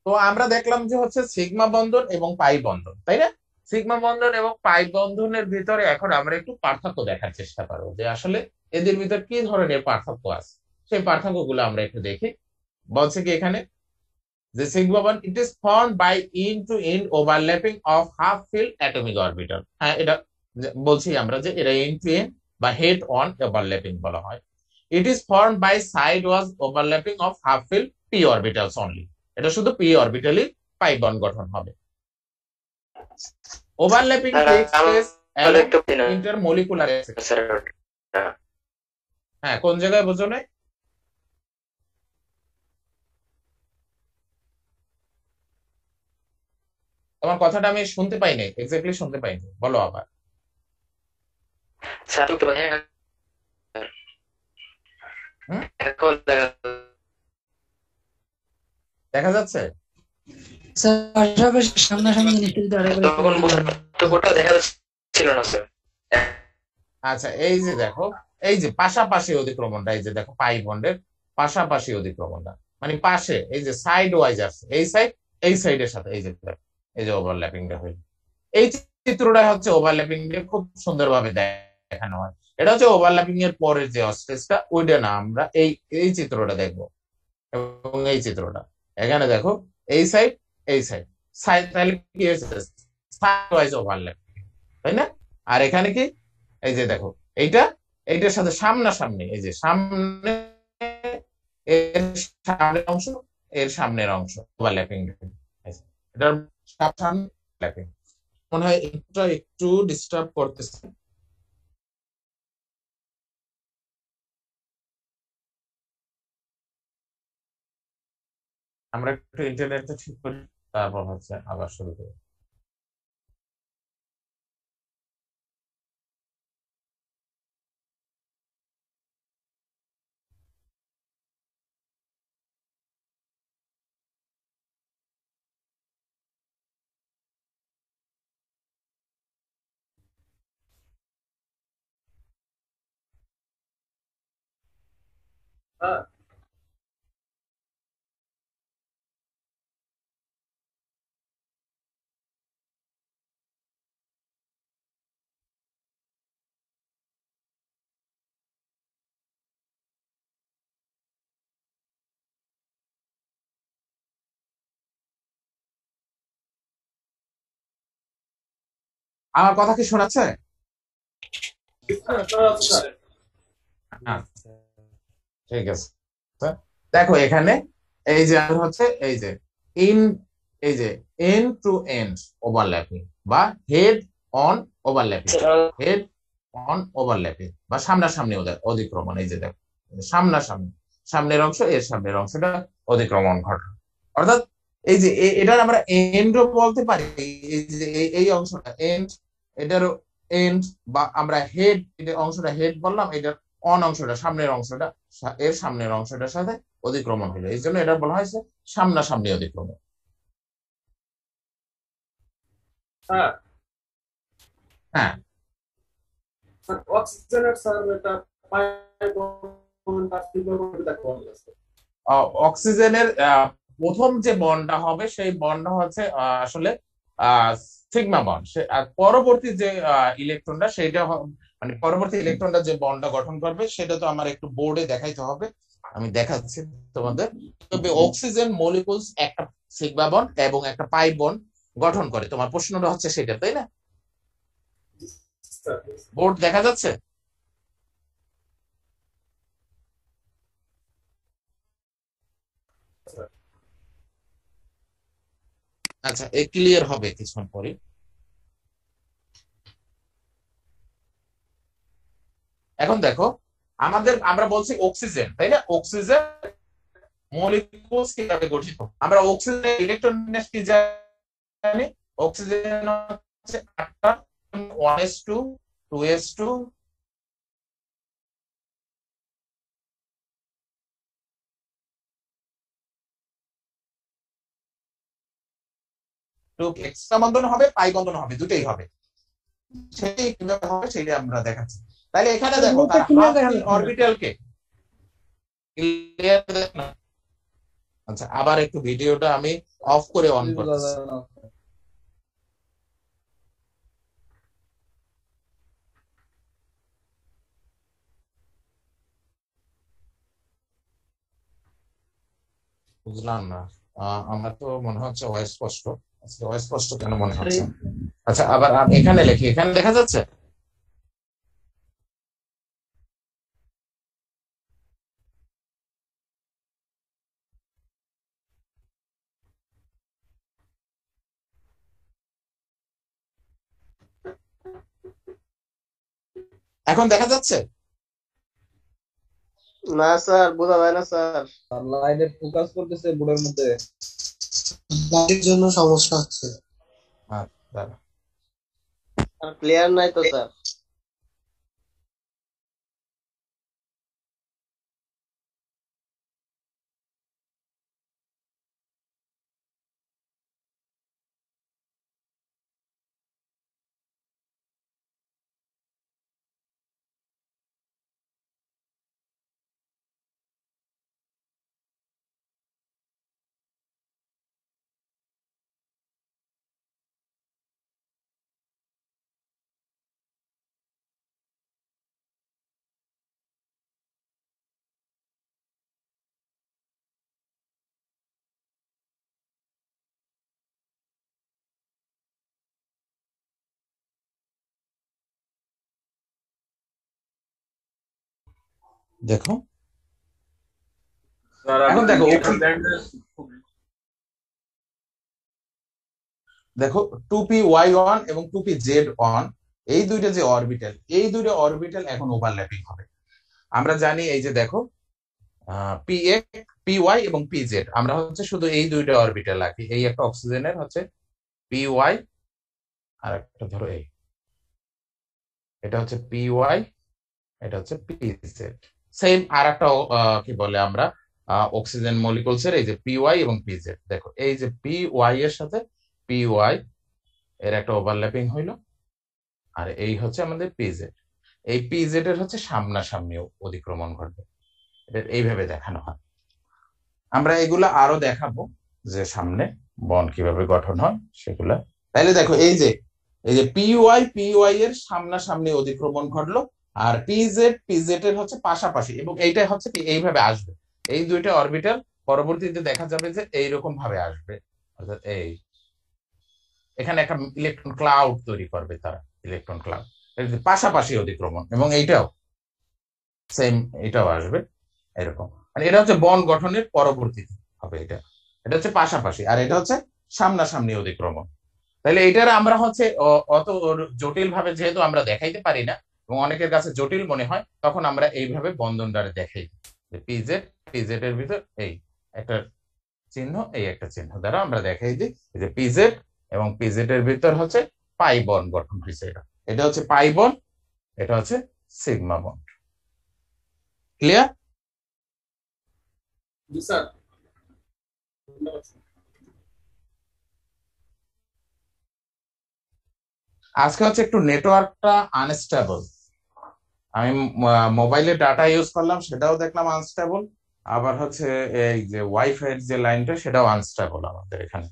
Speaker 1: তো আমরা দেখলাম যে হচ্ছে সিগমা বন্ধন এবং পাই বন্ধন, তাই না? সিগমা বন্ধন এবং পাই বন্ধনের ভিতরে এখন আমরা একটু পার্থক্য দেখার চেষ্টা করবো যে আসলে এদের ভিতর কি ধরনের পার্থক্য আছে, সেই পার্থক্য গুলো আমরা একটু দেখি। বলছে কি এখানে যে sigma bond it is formed by end to end overlapping of half filled atomic orbital. হ্যাঁ, এটা বলছি আমরা যে এটা ইন টু ইন বা হেড অন ওভারল্যাপিং বলা হয়। It is formed by sideways overlapping of half filled p orbitals only. এটা শুধু পি অরবিটালই পাই বন্ড গঠন হবে। Overlapping takes place along intermolecular axis. হ্যাঁ, কোন জায়গায় বোঝো না? তোমার কথাটা আমি শুনতে পাইনি, এক্স্যাক্টলি শুনতে পাইনি, বলো আবার। হুম, দেখা যাচ্ছে।
Speaker 2: স্যার পাশাপাশি সামনাসামনি জিনিসটা যদি আরেকবার একটু বলতেন।
Speaker 3: পার্থক্যটা দেখা যাচ্ছিল না স্যার।
Speaker 1: আচ্ছা, এই যে দেখো, এই যে পাশাপাশি অতিক্রমণটা, এই যে দেখো পাই বন্ডের পাশাপাশি অতিক্রমণটা, মানে পাশে, এই যে সাইড ওয়াইজ আছে, এই সাইডের সাথে, এই যে দেখো, এই যে ওভারল্যাপিংটা হইল, এই চিত্রটা হচ্ছে ওভারল্যাপিং খুব সুন্দরভাবে দেখানো হয়। এটা হচ্ছে ওভারল্যাপিং এর পরের যে স্টেজটা, ওইটা না, আমরা এই এই চিত্রটা দেখবো এবং এই চিত্রটা এখানে দেখো, এই সাইড এই সাইড সাইড, তাহলে কি হয়েছে, সাইড ওয়াইজ ওভারল্যাপ, তাই না? আর এখানে কি, এই যে দেখো, এইটা এইটার সাথে সামনাসামনি, এই যে সামনে, এর সামনের অংশ, এর সামনের অংশ ওভারল্যাপিং, এটার সামনে ল্যাপিং। মনে হয় এটা একটু ডিস্টার্ব করতেছে। আমরা একটু ইন্টারনেটটা ঠিক করি, তারপর হচ্ছে আবার শুরু করি। আমার কথা কি শোনাচ্ছে? আচ্ছা, ঠিক আছে। দেখো এখানে এই যে হচ্ছে এই যে ইন এই যে এন্ড টু এন্ড ওভারল্যাপিং বা head on overlapping, head on overlapping বা সামনাসামনি অতিক্রমণ। এই যে দেখো সামনাসামনি, সামনের অংশ এর সামনের অংশটা অতিক্রমণ ঘটা, অর্থাৎ এই যে এটার আমরা এন্ডও বলতে পারি। এই যে এই অংশটা এন্ড, এটারও এন্ড, বা আমরা হেড, এটা অংশটা হেড বললাম, এটার অন অংশটা সামনের অংশটা এর সামনের অংশটার সাথে অতিক্রমণ হলো, এই জন্য এটা বলা হয়েছে সামনাসামনি অতিক্রমণ। হ্যাঁ, অক্সিজেনের প্রথম যে বন্ডটা হবে সেই বন্ডটা হচ্ছে আসলে সিগমা বন্ড। আর পরবর্তী যে ইলেকট্রনটা সেইটা মানে পরবর্তী ইলেকট্রনটা যে বন্ডটা গঠন করবে সেটা তো আমার একটু বোর্ডে দেখাইতে হবে, আমি দেখাচ্ছি তোমাদের। তবে অক্সিজেন মলিকুলস একটা সিগমা বন্ড এবং একটা পাই বন্ড গঠন করে, তোমার প্রশ্নটা হচ্ছে সেটা, তাই না? বোর্ড দেখা যাচ্ছে? আচ্ছা, এই ক্লিয়ার হবে কিছুক্ষণ পরে। এখন দেখো আমরা বলছি অক্সিজেন, তাই না? অক্সিজেন মলিকুলস কিভাবে গঠিত, আমরা অক্সিজেনের ইলেকট্রন কি জানি? অক্সিজেন হচ্ছে 8টা, 1s2, 2s2, টু এক্সট্রা বন্ধন হবে, পাই বন্ধন হবে, দুটোই হবে। সেটাই কিভাবে হবে সেটা আমরা দেখাচ্ছি। তাহলে এখানে দেখো তার অরবিটালকে ক্লিয়ার দেখো না। আচ্ছা, আবার একটু ভিডিওটা আমি অফ করে অন করতেছি। বুঝলাম না, আমার তো মনে হচ্ছে অস্পষ্ট। আচ্ছা, অস্পষ্ট কেন মনে হচ্ছে? আচ্ছা, আবার আমি এখানে লিখি, এখানে দেখা যাচ্ছে? এখন দেখা যাচ্ছে?
Speaker 4: না স্যার, বোঝা যায় না স্যার।
Speaker 5: লাইনে ফোকাস করতেছে বোর্ডের মধ্যে,
Speaker 4: লাইটের জন্য সমস্যা হচ্ছে।
Speaker 1: আচ্ছা,
Speaker 4: ক্লিয়ার নাই তো স্যার।
Speaker 1: দেখো এখন দেখো দেখো 2p1 এবং 2pz1, এই দুইটা যে অরবিটাল, এই দুইটা অরবিটাল এখন ওভারল্যাপিং হবে। আমরা জানি এই যে দেখো পি এক্স, পি ওয়াই এবং পি জেড, আমরা হচ্ছে শুধু এই দুইটা অরবিটাল রাখি। এই একটা অক্সিজেনের হচ্ছে পি ওয়াই, আর একটা ধরো এটা হচ্ছে পি ওয়াই, এটা হচ্ছে পি জেড। সেম আর একটা কি বলে আমরা অক্সিজেন মলিকুলস এর এই যে পি ওয়াই এবং পি জেড, দেখো এই যে পি ওয়াই এর সাথে পি ওয়াই এর একটা ওভারল্যাপিং হইলো, আর এই হচ্ছে আমাদের পি জেড। এই পি জেড এর হচ্ছে সামনাসামনি অতিক্রমণ ঘটবে। এইভাবে দেখানো হয়। আমরা এগুলা আরো দেখাবো যে সামনে বন্ড কিভাবে গঠন হয় সেগুলা। তাইলে দেখো এই যে পিওয়াই এর সামনাসামনি অধিক্রমণ ঘটলো, আর পিজেড এর হচ্ছে পাশাপাশি, এবং এইটা হচ্ছে কি এইভাবে আসবে। এই দুইটা অরবিটাল পরবর্তীতে দেখা যাবে যে এইরকম ভাবে আসবে, অর্থাৎ এই এখানে একটা ইলেকট্রন ক্লাউড তৈরি করবে তারা, ইলেকট্রন ক্লাউড পাশাপাশি অধিক্রমণ, এবং এইটাও সেম, এটাও আসবে এরকম। মানে এটা হচ্ছে বন্ড গঠনের পরবর্তীতে হবে, এটা এটা হচ্ছে পাশাপাশি, আর এটা হচ্ছে সামনাসামনি অধিক্রমণ। তাহলে এটার আমরা হচ্ছে অত জটিল ভাবে যেহেতু আমরা দেখাইতে পারি না এবং অনেকের কাছে জটিল মনে হয়, তখন আমরা এইভাবে বন্ধনটারে দেখাই যে পিজেড এর ভিতর এই একটা চিহ্ন, এই একটা চিহ্ন দ্বারা আমরা দেখাই দিই যে পিজেড এবং পিজেড এর ভিতর হচ্ছে পাই বন্ড গঠন হয়েছে। এটা এটা হচ্ছে পাই বন্ড, এটা হচ্ছে সিগমা বন্ড। ক্লিয়ার?
Speaker 6: স্যার
Speaker 1: আজকে হচ্ছে একটু নেটওয়ার্কটা আনস্টেবল, আমি মোবাইলে ডাটা ইউজ করলাম সেটাও দেখলাম আনস্টেবল, আবার হচ্ছে এই যে ওয়াইফাই এর যে লাইনটা সেটাও আনস্টেবল আমাদের এখানে।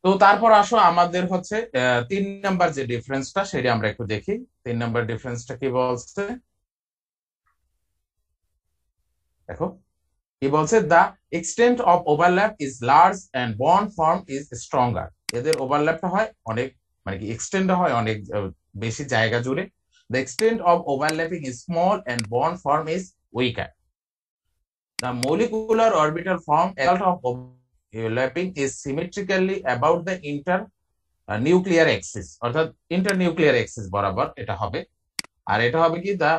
Speaker 1: তো তারপর আসো আমাদের হচ্ছে 3 নাম্বার যে ডিফারেন্সটা সেটা আমরা একটু দেখি। 3 নাম্বার ডিফারেন্সটা কি বলছে দেখো, কি বলছে, the extent of overlap is large and bond form is stronger. এদের ওভারল্যাপটা হয় অনেক, মানে কি এক্সটেন্ড হয় অনেক বেশি জায়গা জুড়ে। The extent of overlapping is small and bond form is weaker. The molecular orbital form as a result of overlapping is symmetrically about the internuclear axis, অর্থাৎ ইন্টারনিউক্লিয়ার এক্সিস বরাবর এটা হবে। আর এটা হবে কি, দা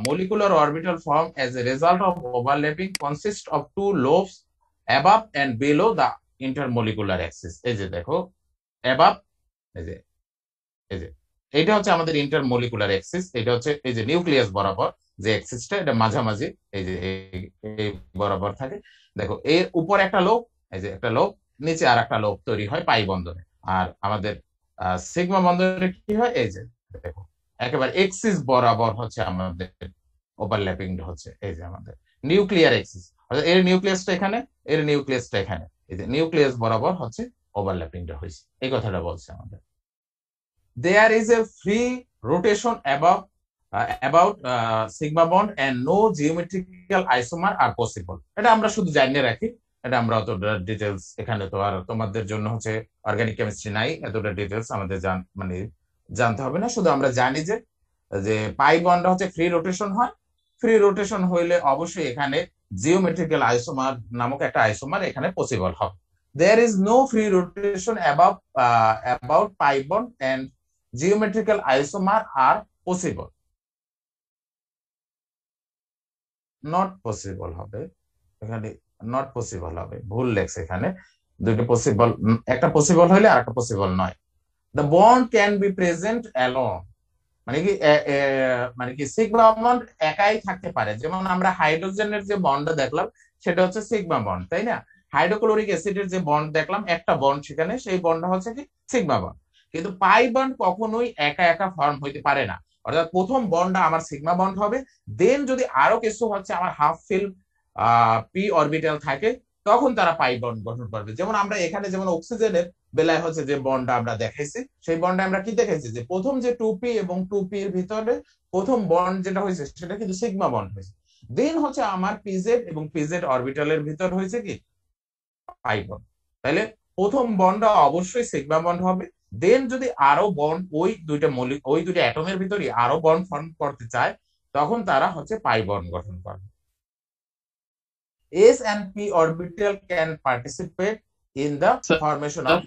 Speaker 1: molecular orbital form as a result of overlapping consists of two lobes above and below the intermolecular axis। এই যে দেখো above, এই যে এই যে এটা হচ্ছে আমাদের ইন্টারমলিকুলার এক্সিস, এটা হচ্ছে এই যে নিউক্লিয়াস বরাবর যে এক্সিসটা, এটা মাঝামাঝি এই যে এই বরাবর থাকে। দেখো এর উপর একটা লোব, এই যে একটা লোব, নিচে আর একটা লোব তৈরি হয় পাই বন্ধনে। আর আমাদের সিগমা বন্ধনে কি হয়, এই যে দেখো একেবারে এক্সিস বরাবর হচ্ছে আমাদের ওভারল্যাপিং হচ্ছে, এই যে আমাদের নিউক্লিয়ার এক্সিস, অর্থাৎ এর নিউক্লিয়াসটা এখানে, এর নিউক্লিয়াসটা এখানে, এই যে নিউক্লিয়াস বরাবর হচ্ছে ওভারল্যাপিংটা হয়েছে, এই কথাটা বলছে আমাদের। There is a free rotation about sigma bond and no geometrical isomer are possible। এটা আমরা শুধু জানিয়ে রাখি, এটা আমরা অতটা ডিটেলস এখানে তো আর তোমাদের জন্য হচ্ছে অর্গানিক কেমিস্ট্রি নাই, এতটা ডিটেলস আমাদের মানে জানতে হবে না। শুধু আমরা জানি যে যে পাই বন্ড হচ্ছে ফ্রি রোটেশন হয়, ফ্রি রোটেশন হইলে অবশ্যই এখানে জিওমেট্রিক্যাল আইসোমার নামক একটা আইসোমার এখানে পসিবল হবে। There is no free rotation about pi bond and geometrical isomer are possible, not possible হবে এখানে, not possible হবে, ভুল লেখছে এখানে, দুটো পসিবল, একটা পসিবল হইলে আর একটা পসিবল নয়। The bond can be present alone, মানে কি সিগমা বন্ড একাই থাকতে পারে, যেমন আমরা হাইড্রোজেনের যে বন্ডটা দেখলাম সেটা হচ্ছে সিগমা বন্ড, তাই না? হাইড্রোক্লোরিক অ্যাসিডের যে বন্ড দেখলাম একটা বন্ড সেখানে, সেই বন্ডটা হচ্ছে কি সিগমা বন্ড। কিন্তু পাই বন্ড কখনোই একা একা ফর্ম হইতে পারে না, অর্থাৎ প্রথম বন্ডটা আমার সিগমা বন্ড হবে, দেন যদি আরো কিছু হচ্ছে আমার হাফ ফিল পি অরবিটাল থাকে তখন তারা পাই বন্ড গঠন করবে। যেমন আমরা এখানে যেমন অক্সিজেনের বেলায় হচ্ছে যে বন্ডটা আমরা দেখাইছি, সেই বন্ডে আমরা কি দেখাইছি যে প্রথম যে 2p এবং 2p এর ভিতরে প্রথম বন্ড যেটা হয়েছে সেটা কিন্তু সিগমা বন্ড হয়েছে, দেন হচ্ছে আমার পিজেড এবং পিজেড অরবিটালের ভিতর হয়েছে কি পাই বন্ড। তাহলে প্রথম বন্ডটা অবশ্যই সিগমা বন্ড হবে, দেন যদি আরো বন্ড ওই দুইটা অ্যাটমের ভিতরে আরো বন্ড ফর্ম করতে চায় তখন তারা হচ্ছে পাই বন্ড গঠন করবে। S and p orbital can participate in the formation of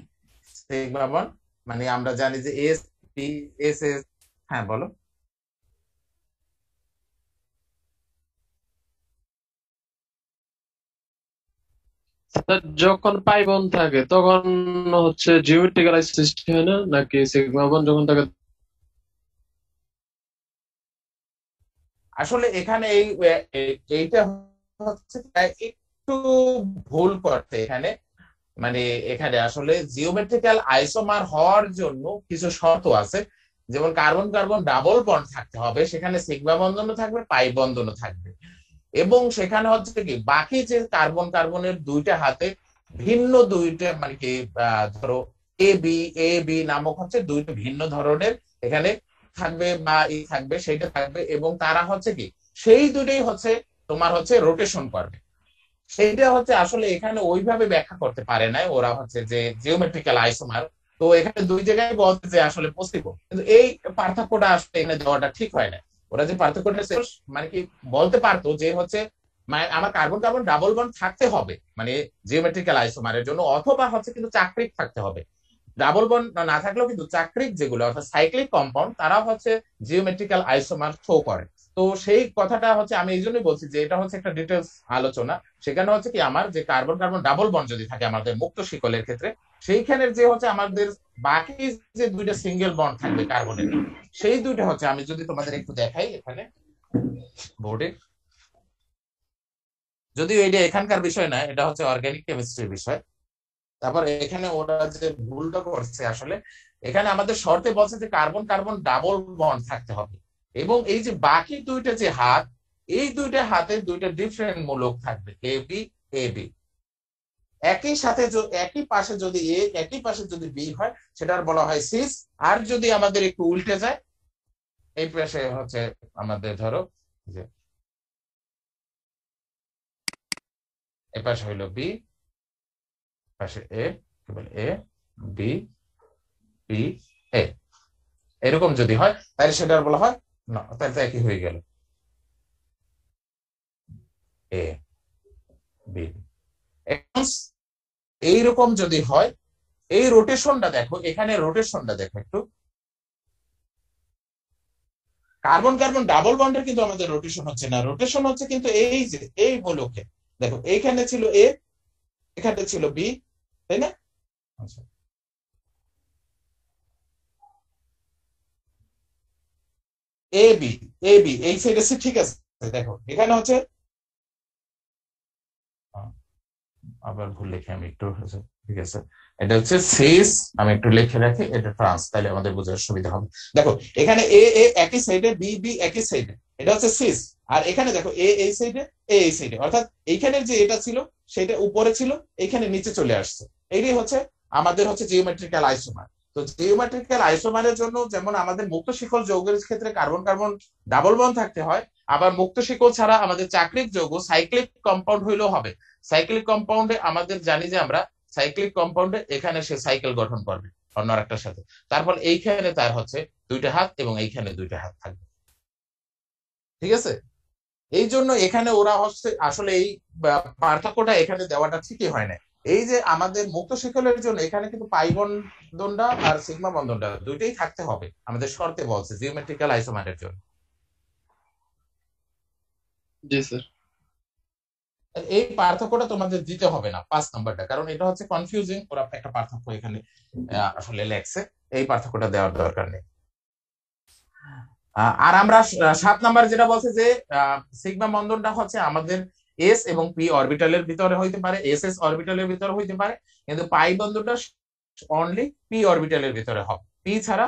Speaker 1: sigma bond, মানে আমরা জানি যে S P S S, হ্যাঁ বলো।
Speaker 7: যখন পাই বন্ড থাকে তখন হচ্ছে জিওমেট্রিক্যাল সৃষ্টি হয় না, নাকি সিগমা বন্ড যখন থাকে?
Speaker 1: আসলে এখানে এইটা হচ্ছে একটু ভুল করতে, এখানে মানে এখানে আসলে জিওমেট্রিক্যাল আইসোমার হওয়ার জন্য কিছু শর্ত আছে, যেমন কার্বন কার্বন ডাবল বন্ড থাকতে হবে, সেখানে সিগমা বন্ধনও থাকবে, পাই বন্ধনও থাকবে, এবং সেখানে হচ্ছে কি বাকি যে কার্বন কার্বনের দুইটা হাতে ভিন্ন দুইটা মানে কি ধরো এ বি নামক হচ্ছে দুইটা ভিন্ন ধরনের এখানে থাকবে বা থাকবে, সেইটা থাকবে, এবং তারা হচ্ছে কি সেই দুটোই হচ্ছে তোমার হচ্ছে রোটেশন করবে। সেইটা হচ্ছে আসলে এখানে ওইভাবে ব্যাখ্যা করতে পারে না ওরা, হচ্ছে যে জিওমেট্রিক্যাল আইসোমার, তো এখানে দুই জায়গায় বলতে যে আসলে পসিবল, কিন্তু এই পার্থক্যটা আসলে এখানে দেওয়াটা ঠিক হয় না। ওরা যে পার্থক্যটা মানে কি বলতে পারতো যে হচ্ছে মানে আমার কার্বন কার্বন ডাবল বন্ড থাকতে হবে মানে জিওমেট্রিক্যাল আইসোমারের জন্য, অথবা হচ্ছে কিন্তু চাক্রিক থাকতে হবে। ডাবল বন্ড না থাকলেও কিন্তু চাক্রিক যেগুলো অর্থাৎ সাইক্লিক কম্পাউন্ড তারা হচ্ছে জিওমেট্রিক্যাল আইসোমার শো করে। তো সেই কথাটা হচ্ছে আমি এই জন্যই বলছি যে এটা হচ্ছে একটা ডিটেলস আলোচনা। সেখানে হচ্ছে কি আমার যে কার্বন কার্বন ডাবল বন্ড যদি থাকে আমাদের মুক্ত শিকলের ক্ষেত্রে, সেইখানের যে হচ্ছে আমাদের বাকি যে দুইটা সিঙ্গেল বন্ড থাকবে কার্বনের, সেই দুইটা হচ্ছে আমি যদি তোমাদের একটু দেখাই এখানে বোর্ডে, যদিও এটা এখানকার বিষয় না, এটা হচ্ছে অর্গানিক কেমিস্ট্রির বিষয়। তারপর এখানে ওরা যে ভুলটা করছে আসলে, এখানে আমাদের শর্তে বলছে যে কার্বন কার্বন ডাবল বন্ড থাকতে হবে, এবং এই যে বাকি দুইটা যে হাত, এই দুইটা হাতে দুইটা ডিফারেন্ট মূলক থাকবে এ বি। একই সাথে একই পাশে যদি এ একই পাশে যদি বি হয় সেটার বলা হয় সিস। আর যদি আমাদের একটু উল্টে যায়, এই পাশে হচ্ছে আমাদের ধরো যে এই পাশে হইলো বি, পাশে এ, কি বলে এ বি বি এ, এরকম যদি হয় তাহলে সেটার বলা হয় না, তাহলে তো একই হয়ে গেল এ বি। এইরকম যদি হয়, এই রোটেশনটা দেখো, এখানে রোটেশনটা দেখো একটু, কার্বন কার্বন ডাবল বন্ডের কিন্তু আমাদের রোটেশন হচ্ছে না, রোটেশন হচ্ছে কিন্তু এই যে এই মূলকে দেখো, এইখানে ছিল এ, এখানে ছিল বি, তাই না? আচ্ছা, এ বি এই সাইডে ঠিক আছে, দেখো এখানে হচ্ছে আবার ভুল লিখে আমি একটু, ঠিক আছে এটা হচ্ছে সিস, আমি একটু লিখে রাখি এটা ট্রান্স, তাহলে আমাদের বোঝার সুবিধা হবে। দেখো এখানে এ একই সাইডে, বি একই সাইডে, এটা হচ্ছে সিস। আর এখানে দেখো এ এই সাইডে, এই সাইডে, অর্থাৎ এইখানের যে এটা ছিল সেটা উপরে ছিল, এইখানে নিচে চলে আসছে। এইটাই হচ্ছে আমাদের হচ্ছে জিওমেট্রিক্যাল আইসোমার। তো জিওমেট্রিক্যাল আইসোমারের জন্য যেমন আমাদের মুক্ত শিকল যৌগের ক্ষেত্রে কার্বন কার্বন ডাবল বন্ড থাকতে হয়, আবার মুক্ত শিকল ছাড়া আমাদের চাক্রিক যৌগ সাইক্লিক কম্পাউন্ড হইলেও হবে। সাইক্লিক কম্পাউন্ডে আমাদের জানি যে আমরা সাইক্লিক কম্পাউন্ডে এখানে সে সাইকেল গঠন করবে অন্য আরেকটার সাথে, তারপর এইখানে তার হচ্ছে দুইটা হাত এবং এইখানে দুইটা হাত থাকবে, ঠিক আছে? এই জন্য এখানে ওরা হচ্ছে আসলে এই পার্থক্যটা এখানে দেওয়াটা ঠিকই হয় না। এই যে আমাদের মুক্ত শিকলের জন্য এখানে কিন্তু পাই বন্ধনটা আর সিগমা বন্ধনটা দুইটাই থাকতে হবে আমাদের শর্তে বলছে জিওমেট্রিক্যাল আইসোমারের জন্য।
Speaker 7: জি স্যার।
Speaker 1: এই পার্থক্যটা তোমাদের দিতে হবে না 5 নাম্বারটা, কারণ এটা হচ্ছে কনফিউজিং, ওরা একটা পার্থক্য এখানে আসলে লেখছে, এই পার্থক্যটা দেওয়ার দরকার নেই। আর আমরা 7 নাম্বার যেটা বলছে যে সিগমা বন্ধনটা হচ্ছে আমাদের এস এবং পি অরবিটালের ভিতরে হইতে পারে, এস এস অরবিটালের ভিতরে হইতে পারে, কিন্তু পাই বন্ধনটা অনলি পি অরবিটালের ভিতরে হবে, পি ছাড়া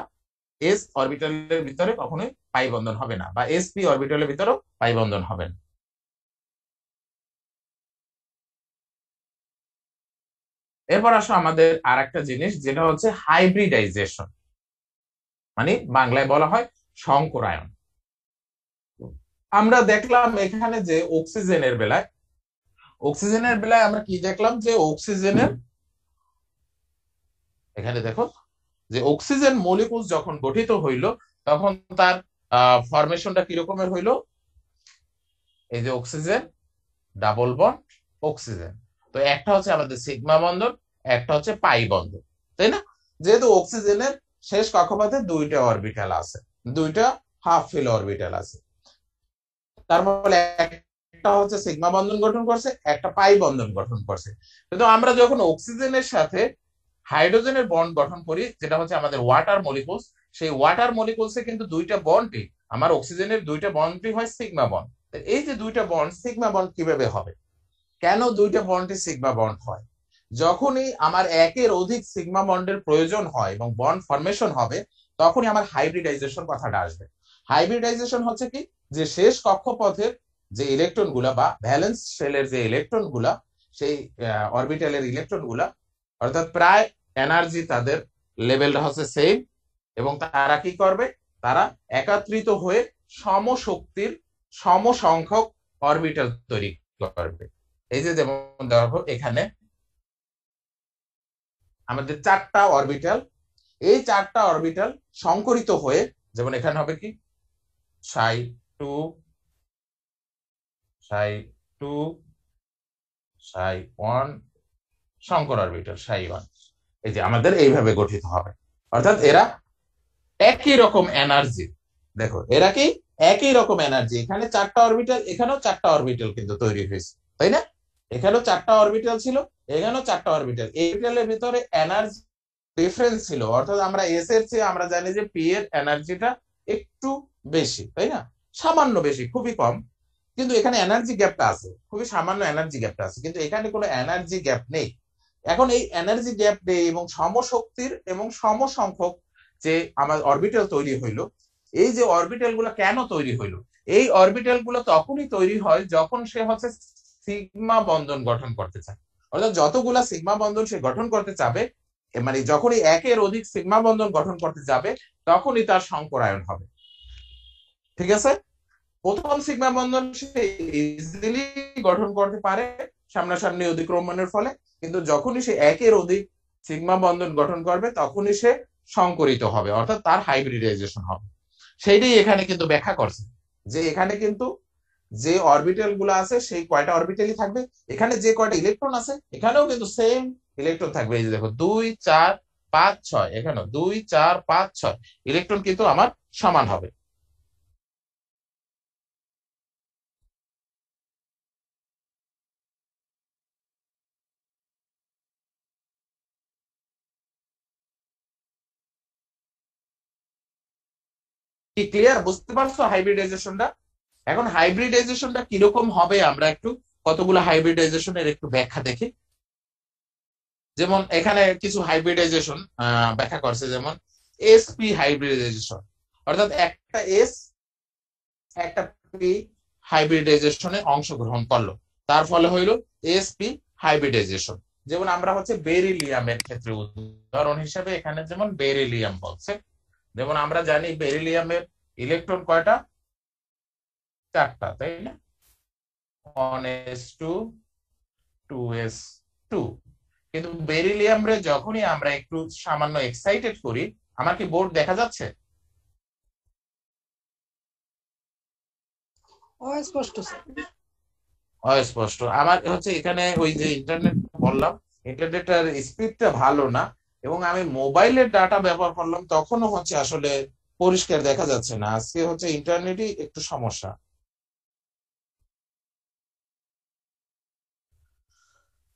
Speaker 1: এস অরবিটালের ভিতরে কখনোই পাই বন্ধন হবে না, বা এস পি অরবিটালের ভিতরেও পাই বন্ধন হবে না। এরপর আসো আমাদের আর একটা জিনিস যেটা হচ্ছে হাইব্রিডাইজেশন, মানে বাংলায় বলা হয় সংকরায়ন। আমরা দেখলাম এখানে যে অক্সিজেনের বেলায় আমরা কি দেখলাম যে অক্সিজেনের এখানে দেখো যে অক্সিজেন মলিকুল যখন গঠিত হইল তখন তার ফরমেশনটা কিরকমের হইলো, এই যে অক্সিজেন ডাবল বন্ড অক্সিজেন, তো একটা হচ্ছে আমাদের সিগমা বন্ধন, একটা হচ্ছে পাই বন্ধন, তাই না? যেহেতু অক্সিজেনের শেষ কক্ষপথে দুইটা অরবিটাল আছে, দুইটা হাফ ফিল অরবিটাল আছে, তার ফলে একটা হচ্ছে সিগমা বন্ধন গঠন করছে, একটা পাই বন্ধন গঠন করছে। কিন্তু আমরা যখন অক্সিজেনের সাথে হাইড্রোজেনের বন্ড গঠন করি, যেটা হচ্ছে আমাদের ওয়াটার মলিকুলস, সেই ওয়াটার মলিকুলসে কিন্তু দুইটা বন্ডই, আমার অক্সিজেনের দুইটা বন্ডই হয় সিগমা বন্ড। এই যে দুইটা বন্ড সিগমা বন্ড কিভাবে হবে, কেন দুইটা বন্ডে সিগমা বন্ড হয়? যখনই আমার একের অধিক সিগমা বন্ডের প্রয়োজন হয় এবং বন্ড ফরমেশন হবে, তখনই আমার হাইব্রিডাইজেশন কথাটা আসবে। হাইব্রিডাইজেশন হচ্ছে কি, যে শেষ কক্ষপথের যে ইলেকট্রন গুলা বা ভ্যালেন্স শেলের যে ইলেকট্রন গুলা, সেই অরবিটালের ইলেকট্রন গুলা, অর্থাৎ প্রায় এনার্জি তাদের লেভেলটা হচ্ছে সেম, এবং তারা কি করবে, তারা একত্রিত হয়ে সমশক্তির সমসংখ্যক অরবিটাল তৈরি করবে। এই যে যেমন দেখো এখানে আমাদের 4টা অরবিটাল, এই 4টা অরবিটাল সংকরিত হয়ে, যেমন এখানে হবে কি ψ2 ψ2 ψ1 সংকর অরবিটাল ψ1। এই যে আমাদের এইভাবে গঠিত হবে, অর্থাৎ এরা একই রকম এনার্জি। দেখো এরা কি একই রকম এনার্জি, এখানে 4টা অরবিটাল, এখানেও 4টা অরবিটাল কিন্তু তৈরি হয়েছে, তাই না? এখানেও 4টা অরবিটাল ছিল, এখানেও 4টা অরবিটাল। এই অরবিটালের ভিতরে এনার্জি ডিফারেন্স ছিল, অর্থাৎ আমরা এস এর চেয়ে আমরা জানি যে পি এর এনার্জিটা একটু বেশি, তাই না? সামান্য বেশি, খুবই কম, কিন্তু এখানে এনার্জি গ্যাপটা আছে, খুবই সামান্য এনার্জি গ্যাপটা আছে, কিন্তু এখানে কোনো এনার্জি গ্যাপ নেই। এখন এই এনার্জি গ্যাপ নেই এবং সমশক্তির এবং সমসংখ্যক যে আমার অরবিটাল তৈরি হইলো, এই যে অরবিটাল গুলো কেন তৈরি হইলো? এই অরবিটাল গুলো তখনই তৈরি হয় যখন সে হচ্ছে সিগমা বন্ধন গঠন করতে চায়, অর্থাৎ যতগুলা সিগমা বন্ধন সে গঠন করতে চাবে, মানে যখনই একের অধিক সিগমা বন্ধন গঠন করতে যাবে, তখনই তার সংকরায়ন হবে। ঠিক আছে? প্রথম সিগমা বন্ধন সে ইজিলি গঠন করতে পারে সামনাসামনি অতিক্রমণের ফলে, কিন্তু যখনই সে একের অধিক সিগমা বন্ধন গঠন করবে, তখনই সে সংকরিত হবে, অর্থাৎ তার হাইব্রিডাইজেশন হবে। সেইটাই এখানে কিন্তু ব্যাখ্যা করছে, যে এখানে কিন্তু যে অরবিটাল গুলো আছে সেই কয়টা অরবিটালই থাকবে, এখানে যে কয়টা ইলেকট্রন আছে এখানেও কিন্তু সেম ইলেকট্রন থাকবে। এই যে দেখো 2 4 5 6, এখানেও 2 4 5 6 ইলেকট্রন কিন্তু আমার সমান হবে। কি ক্লিয়ার? বুঝতে পারছো হাইব্রিডাইজেশনটা? এখন হাইব্রিডাইজেশনটা কিরকম হবে আমরা একটু কতগুলো হাইব্রিডাইজেশনের একটু ব্যাখ্যা দেখি। যেমন এখানে কিছু হাইব্রিডাইজেশন ব্যাখ্যা করছে, যেমন এসপি হাইব্রিডাইজেশন, অর্থাৎ একটা এস একটা পি হাইব্রিডাইজেশনে অংশগ্রহণ করলো, তার ফলে হইলো এসপি হাইব্রিডাইজেশন। যেমন আমরা হচ্ছে বেরিলিয়ামের ক্ষেত্রে উদাহরণ হিসেবে এখানে যেমন বেরিলিয়াম বলছে, যেমন আমরা জানি বেরিলিয়ামের ইলেকট্রন কয়টা? 4টা, তাই না? 1s2 2s2। কিন্তু বেরিলিয়াম রে যখনই আমরা একটু সামান্য এক্সাইটেড করি, আমার কি বোর্ড দেখা যাচ্ছে?
Speaker 2: অস্পষ্ট স্যার।
Speaker 1: অস্পষ্ট। আমার হচ্ছে এখানে ওই যে ইন্টারনেট বললাম, ইন্টারনেটের স্পিডটা ভালো না, এবং আমি মোবাইলের ডাটা ব্যবহার করলাম, তখনও হচ্ছে আসলে পরিষ্কার দেখা যাচ্ছে না। আজকে হচ্ছে ইন্টারনেটই একটু সমস্যা।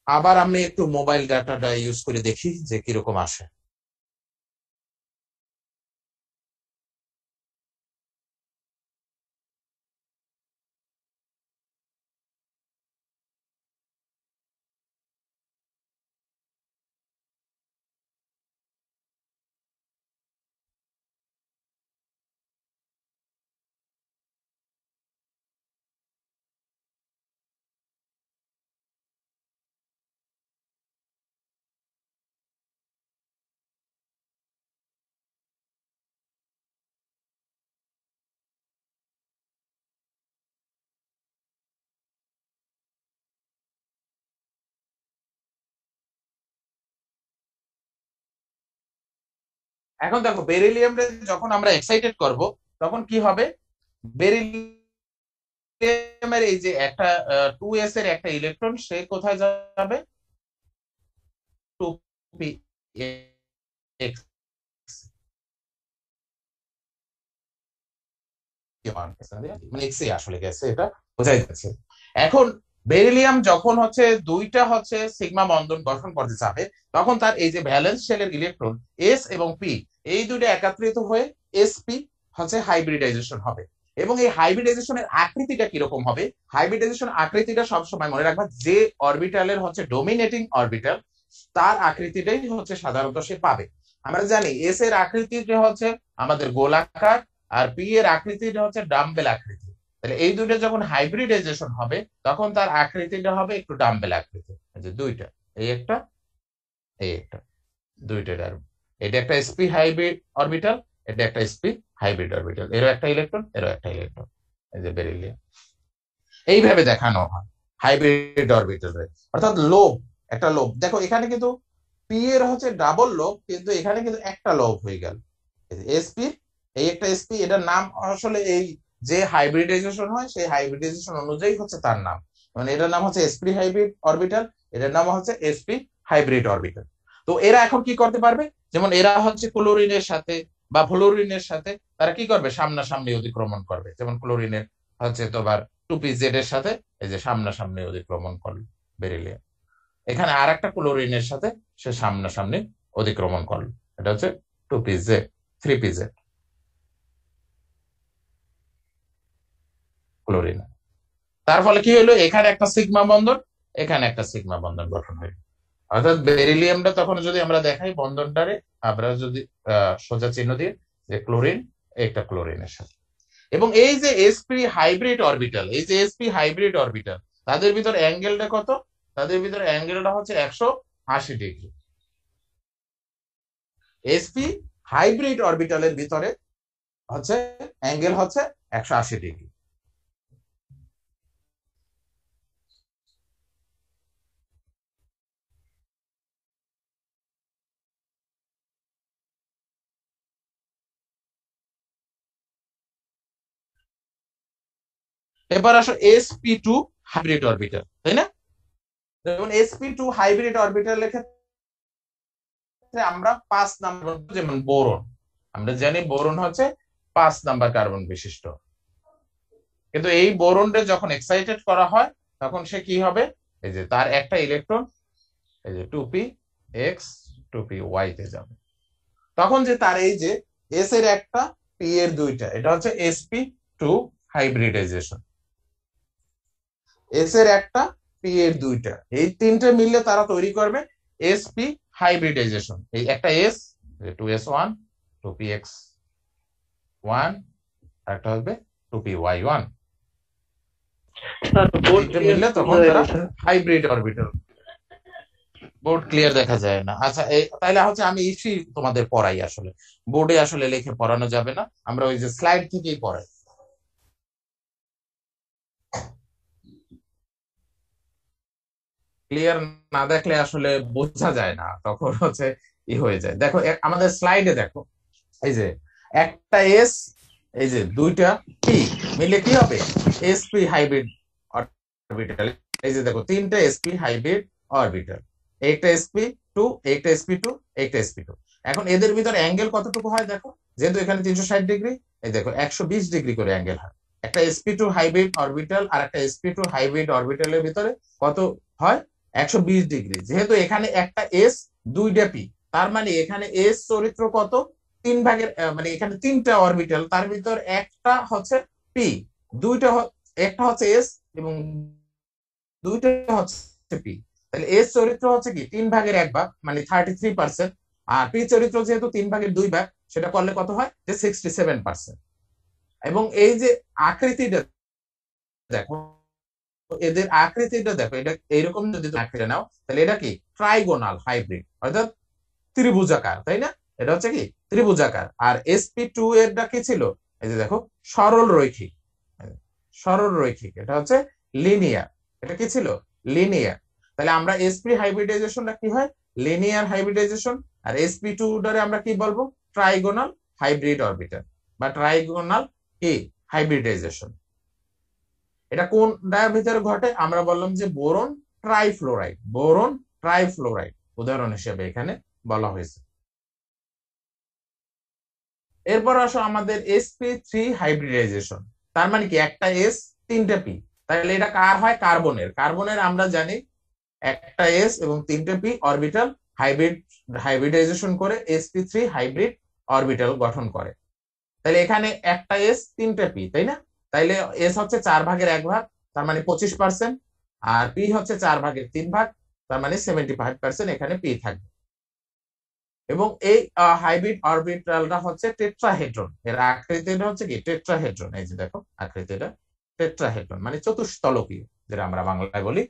Speaker 1: আবার আমি একটু মোবাইল ডাটাটা ইউজ করে দেখি যে কিরকম আসে। এখন দেখো বেরিলিয়াম রে যখন আমরা এক্সাইটেড করব, তখন কি হবে? বেরিলিয়ামের এই যে একটা 2s এর একটা ইলেকট্রন, সে কোথায় যাবে? 2p মানে এক্স এ আসলে গেছে, এটা বোঝাই যাচ্ছে। এখন বেরিলিয়াম যখন হচ্ছে দুইটা হচ্ছে সিগমা বন্ধন গঠন করতে চাবে, তখন তার এই যে ভ্যালেন্স শেলের ইলেকট্রন এস এবং পি, এই দুটো একত্রিত হয়ে এসপি হচ্ছে হাইব্রিডাইজেশন হবে। এবং এই হাইব্রিডাইজেশনের আকৃতিটা কিরকম হবে? হাইব্রিডাইজেশন আকৃতিটা সবসময় মনে রাখবা, যে অরবিটালের হচ্ছে ডোমিনেটিং অরবিটাল, তার আকৃতিটাই হচ্ছে সাধারণত সে পাবে। আমরা জানি এস এর আকৃতিটা হচ্ছে আমাদের গোলাকার, আর পি এর আকৃতিটা হচ্ছে ডাম্বেল আকৃতি। তাহলে এই দুইটা যখন হাইব্রিডাইজেশন হবে তখন তার আকৃতিটা হবে একটু ডাম্বেল আকৃতি। যে দুইটা, এই একটা, এই একটা, দুইটা এটা একটা sp হাইব্রিড অরবিটাল, এটা একটা sp হাইব্রিড অরবিটাল, এরও একটা ইলেকট্রন, এরও একটা ইলেকট্রন, এই যে বেরিলিয়াম। এইভাবে দেখানো হয় হাইব্রিড অরবিটালে, অর্থাৎ লোব, একটা লোব। দেখো এখানে কিন্তু পি এর হচ্ছে ডাবল লোব, কিন্তু এখানে কিন্তু একটা লোব হয়ে গেল sp, এই একটা sp, এটার নাম আসলে এই যে হাইব্রিডাইজেশন হয় সেই হাইব্রিডাইজেশন অনুযায়ী হচ্ছে তার নাম, মানে এটার নাম হচ্ছে sp হাইব্রিড অরবিটাল, এটার নাম হচ্ছে sp হাইব্রিড অরবিটাল। তো এরা এখন কি করতে পারবে, যেমন এরা হচ্ছে ক্লোরিনের সাথে বা ফ্লোরিনের সাথে তারা কি করবে, সামনাসামনি অতিক্রমণ করবে। যেমন ক্লোরিনের হচ্ছে তোমার 2pz এর সাথে এই যে সামনাসামনি অতিক্রমণ করলো বেরিলিয়াম, এখানে আর একটা ক্লোরিনের সাথে সে সামনাসামনি অতিক্রমণ করলো, এটা হচ্ছে 2pz 3pz ক্লোরিন। তার ফলে কি হলো, এখানে একটা সিগমা বন্ধন, এখানে একটা সিগমা বন্ধন গঠন হইল। অর্থাৎ বেরিলিয়ামটা তখন যদি আমরা দেখাই বন্ধনটারে, আমরা যদি সোজা চিহ্ন দিয়ে যে ক্লোরিন, একটা ক্লোরিনের সাথে। এবং এই যে sp হাইব্রিড অরবিটাল, এই যে sp হাইব্রিড অরবিটাল, তাদের ভিতর অ্যাঙ্গেলটা কত, তাদের ভিতর অ্যাঙ্গেলটা হচ্ছে 180 ডিগ্রি। sp হাইব্রিড অরবিটালের ভিতরে হচ্ছে অ্যাঙ্গেল হচ্ছে 180 ডিগ্রি। এবার আসো sp2 হাইব্রিড অরবিটাল, তাই না? যেমন sp2 হাইব্রিড অরবিটালের ক্ষেত্রে আমরা 5 নাম্বার, যেমন বোরন, আমরা জানি বোরন হচ্ছে 5 নাম্বার কার্বন বিশিষ্ট, কিন্তু এই বোরনটা যখন এক্সাইটেড করা হয় তখন সে কি হবে, এই যে তার একটা ইলেকট্রন এই যে 2px 2py তে যাবে, তখন যে তার এই যে s এর একটা p এর দুইটা, এটা হচ্ছে sp2 হাইব্রিডাইজেশন, s এর একটা p এর দুইটা, এই তিনটে মিললে তারা তৈরি করবে sp হাইব্রিডাইজেশন। এই একটা s 2s1 2px1 আর একটা হবে 2py1, মিললে তখন তারা হাইব্রিড অরবিটাল। বোর্ড ক্লিয়ার দেখা যায় না, আচ্ছা তাইলে হচ্ছে আমি ইসি তোমাদের পড়াই, আসলে বোর্ডে আসলে লিখে পড়ানো যাবে না, আমরা ওই যে স্লাইড থেকেই পড়াই। ক্লিয়ার না দেখলে আসলে বোঝা যায় না, তখন হচ্ছে ই হয়ে যায়। দেখো আমাদের স্লাইডে দেখো, এই যে একটা এস, এই যে দুইটা পি মিলে কি হবে, sp হাইব্রিড অরবিটাল। এই যে দেখো তিনটা sp হাইব্রিড অরবিটাল, একটা sp2, একটা sp2, একটা sp2। এখন এদের ভিতর অ্যাঙ্গেল কতটুকু হয় দেখো, যেহেতু এখানে 360 ডিগ্রি, এই দেখো 120 ডিগ্রি করে অ্যাঙ্গেল হয়। একটা sp2 হাইব্রিড অরবিটাল আর একটা sp2 হাইব্রিড অরবিটালের ভিতরে কত হয়, 120 ডিগ্রি। যেহেতু এখানে একটা s দুইটা p, তার মানে এখানে s চরিত্র কত, 3 ভাগের, মানে এখানে 3টা অরবিটাল, তার ভিতর একটা হচ্ছে p, দুইটা একটা হচ্ছে s এবং দুইটা হচ্ছে p। তাহলে এস চরিত্র হচ্ছে কি 3 ভাগের 1 ভাগ, মানে 33%, আর পি চরিত্র যেহেতু 3 ভাগের 2 ভাগ, সেটা করলে কত হয়, যে 67%। এবং এই যে আকৃতিটা দেখো, এদের আকৃতিটা দেখো, এটা এইরকম যদি আকৃতি নাও তাহলে এটা কি ট্রাইগোনাল হাইব্রিড, অর্থাৎ ত্রিভুজাকার, তাই না? এটা হচ্ছে কি ত্রিভুজাকার। আর sp2 এরটা কি ছিল, এই যে দেখো সরল রৈখিক, সরল রৈখিক, এটা হচ্ছে লিনিয়ার। এটা কি ছিল, লিনিয়ার। তাহলে আমরা sp হাইব্রিডাইজেশনটা কি হয়, লিনিয়ার হাইব্রিডাইজেশন। আর sp2 টারে আমরা কি বলবো, ট্রাইগোনাল হাইব্রিড অরবিটাল বা ট্রাইগোনাল কি হাইব্রিডাইজেশন। এটা কোন ডায়ের ভিতরে ঘটে, আমরা বললাম যে বোরন ট্রাইফ্লোরাইড, বোরন ট্রাইফ্লোরাইড উদাহরণ হিসেবে এখানে বলা হয়েছে। এরপর আসো আমাদের sp3 হাইব্রিডাইজেশন, তার মানে কি একটা s তিনটা p, তাহলে এটা কার হয়, কার্বনের। কার্বনের আমরা জানি একটা s এবং তিনটা p অরবিটাল হাইব্রিডাইজেশন করে sp3 হাইব্রিড অরবিটাল গঠন করে। তাহলে এখানে একটা s তিনটা p, তাই না? তাইলে s হচ্ছে 4 ভাগের 1 ভাগ, তার মানে 25%, আর p হচ্ছে 4 ভাগের 3 ভাগ, তার মানে 75% এখানে পি থাকবে। এবং এই হাইব্রিড অরবিটালটা হচ্ছে টেট্রাহেড্রন, এর আকৃতিটা হচ্ছে কি টেট্রাহেড্রন। এই যে দেখো আকৃতিটা টেট্রাহেড্রন মানে চতুষ্তলকীয়, যেটা আমরা বাংলায় বলি।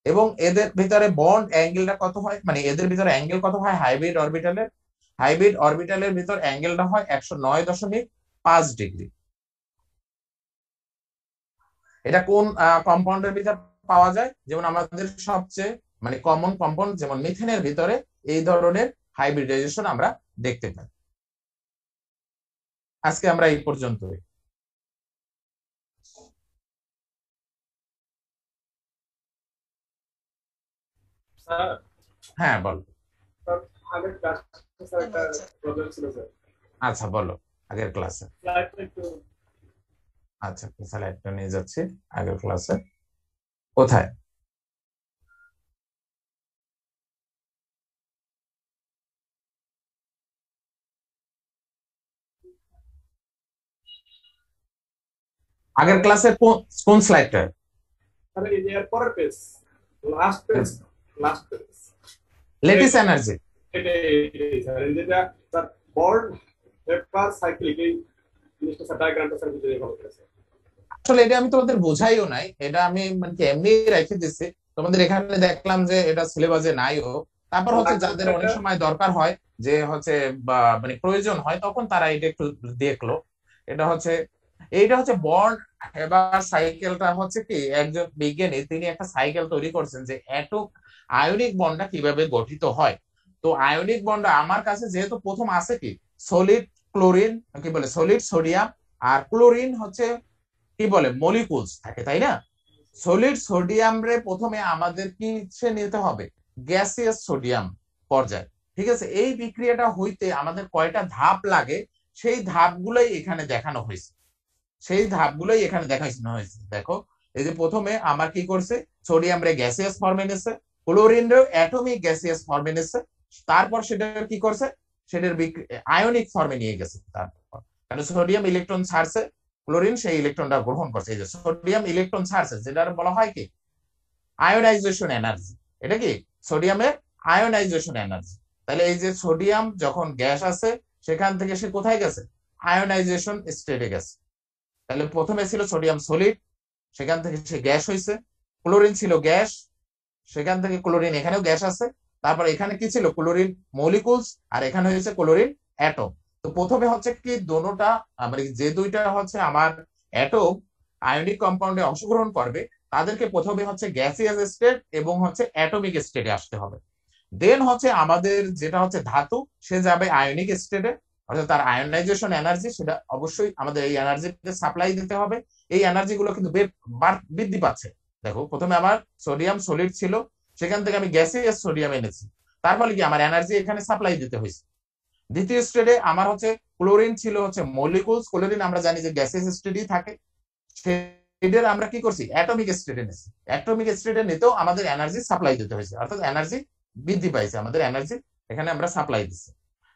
Speaker 1: এবং এদের ভিতরে বন্ড অ্যাঙ্গেলটা কত হয়, মানে এদের ভিতরে অ্যাঙ্গেল কত হয় হাইব্রিড অরবিটালের ভিতর অ্যাঙ্গেলটা হয় 109.5 ডিগ্রি। এটা কোন কম্পাউন্ডের ভিতর পাওয়া যায়? যেমন আমাদের সবচেয়ে মানে কমন কম্পাউন্ড যেমন মিথেনের ভিতরে এই ধরনের হাইব্রিডাইজেশন আমরা দেখতে পাই। আজকে আমরা এই পর্যন্তই। হ্যাঁ বলো। আচ্ছা বলো আগের ক্লাসে। আচ্ছা স্লাইডটা নিয়ে যাচ্ছি আগের ক্লাসে। কোথায়? আগের ক্লাসের কোন স্লাইডটা?
Speaker 6: পরের page, last page.
Speaker 1: Lattice energy.
Speaker 6: যেটা স্যার বর্ন হেপার সাইক্লিক এই জিনিসটা স্যার ডায়াগ্রামটা স্যার বুঝিয়ে ভালো করেছে।
Speaker 1: আসলে এটা আমি তোমাদের বোঝাইও নাই, এটা আমি মানে এমনি রেখে দিচ্ছি। তোমাদের এখানে দেখলাম যে এটা সিলেবাসে নাইও। তারপর হচ্ছে যাদের অনেক সময় দরকার হয় যে হচ্ছে মানে প্রয়োজন হয় তখন তারা এটা একটু দেখলো। এইটা হচ্ছে বন্ড হেবার সাইকেলটা হচ্ছে কি একজন বিজ্ঞানী তিনি একটা সাইকেল তৈরি করছেন যে আয়নিক বন্ডটা কিভাবে গঠিত হয়। তো আয়নিক বন্ড আমার কাছে যেহেতু প্রথম আছে কি সলিড ক্লোরিন, কি বলে সলিড সোডিয়াম, আর ক্লোরিন হচ্ছে কি বলে মলিকুলস থাকে, তাই না? সলিড সোডিয়াম রে প্রথমে আমাদের কি নিতে হবে গ্যাসিয়াস সোডিয়াম পর্যায়ে। ঠিক আছে, এই বিক্রিয়াটা হইতে আমাদের কয়টা ধাপ লাগে সেই ধাপগুলোই এখানে দেখানো হয়েছে। দেখো এই যে প্রথমে আমার কি করছে সোডিয়াম রে গ্যাসিয়াস ফর্মে নিচ্ছে, ক্লোরিন রে অ্যাটমিক গ্যাসিয়াস ফর্মে নিচ্ছে, তারপর সেটা কি করছে সেটার আয়নিক ফর্মে নিয়ে গেছে। তারপর কারণ সোডিয়াম ইলেকট্রন ছাড়ছে, ক্লোরিন সেই ইলেকট্রনটা গ্রহণ করছে। এই যে সোডিয়াম ইলেকট্রন ছাড়ছে যেটা বলা হয় কি আয়োনাইজেশন এনার্জি। এটা কি সোডিয়ামের আয়োনাইজেশন এনার্জি। তাহলে এই যে সোডিয়াম যখন গ্যাস আছে সেখান থেকে সে কোথায় গেছে আয়োনাইজেশন স্টেটে গেছে। তাহলে প্রথমে ছিল সোডিয়াম সলিড, সেখান থেকে সে গ্যাস হয়েছে। ক্লোরিন ছিল গ্যাস, সেখান থেকে ক্লোরিন এখানেও গ্যাস আছে। তারপর এখানে কি ছিল ক্লোরিন মলিকুলস, আর এখানে হয়েছে ক্লোরিন অ্যাটম। তো প্রথমে হচ্ছে কি দোনোটা মানে যে দুইটা হচ্ছে আমার অ্যাটম আয়নিক কম্পাউন্ডে অংশগ্রহণ করবে তাদেরকে প্রথমে হচ্ছে গ্যাসিয়াস স্টেট এবং হচ্ছে অ্যাটমিক স্টেটে আসতে হবে। দেন হচ্ছে আমাদের যেটা হচ্ছে ধাতু সে যাবে আয়নিক স্টেটে, অর্থাৎ তার আয়নাইজেশন এনার্জি সেটা অবশ্যই আমাদের এই এনার্জিতে সাপ্লাই দিতে হবে। এই এনার্জি গুলো কিন্তু বৃদ্ধি পাচ্ছে। দেখো প্রথমে আমার সোডিয়াম সলিড ছিল, সেখান থেকে আমি গ্যাসিয়াস সোডিয়াম এনেছি, তার ফলে কি আমার এনার্জি এখানে সাপ্লাই দিতে হয়েছে। দ্বিতীয় স্টেটে আমার হচ্ছে ক্লোরিন ছিল হচ্ছে মলিকুলস, ক্লোরিন আমরা জানি যে গ্যাসিয়াস স্টেটই থাকে, সেটার আমরা কি করছি অ্যাটমিক স্টেটে নিয়েছি। অ্যাটমিক স্টেটে নিতেও আমাদের এনার্জি সাপ্লাই দিতে হয়েছে, অর্থাৎ এনার্জি বৃদ্ধি পাইছে, আমাদের এনার্জি এখানে আমরা সাপ্লাই দিচ্ছি।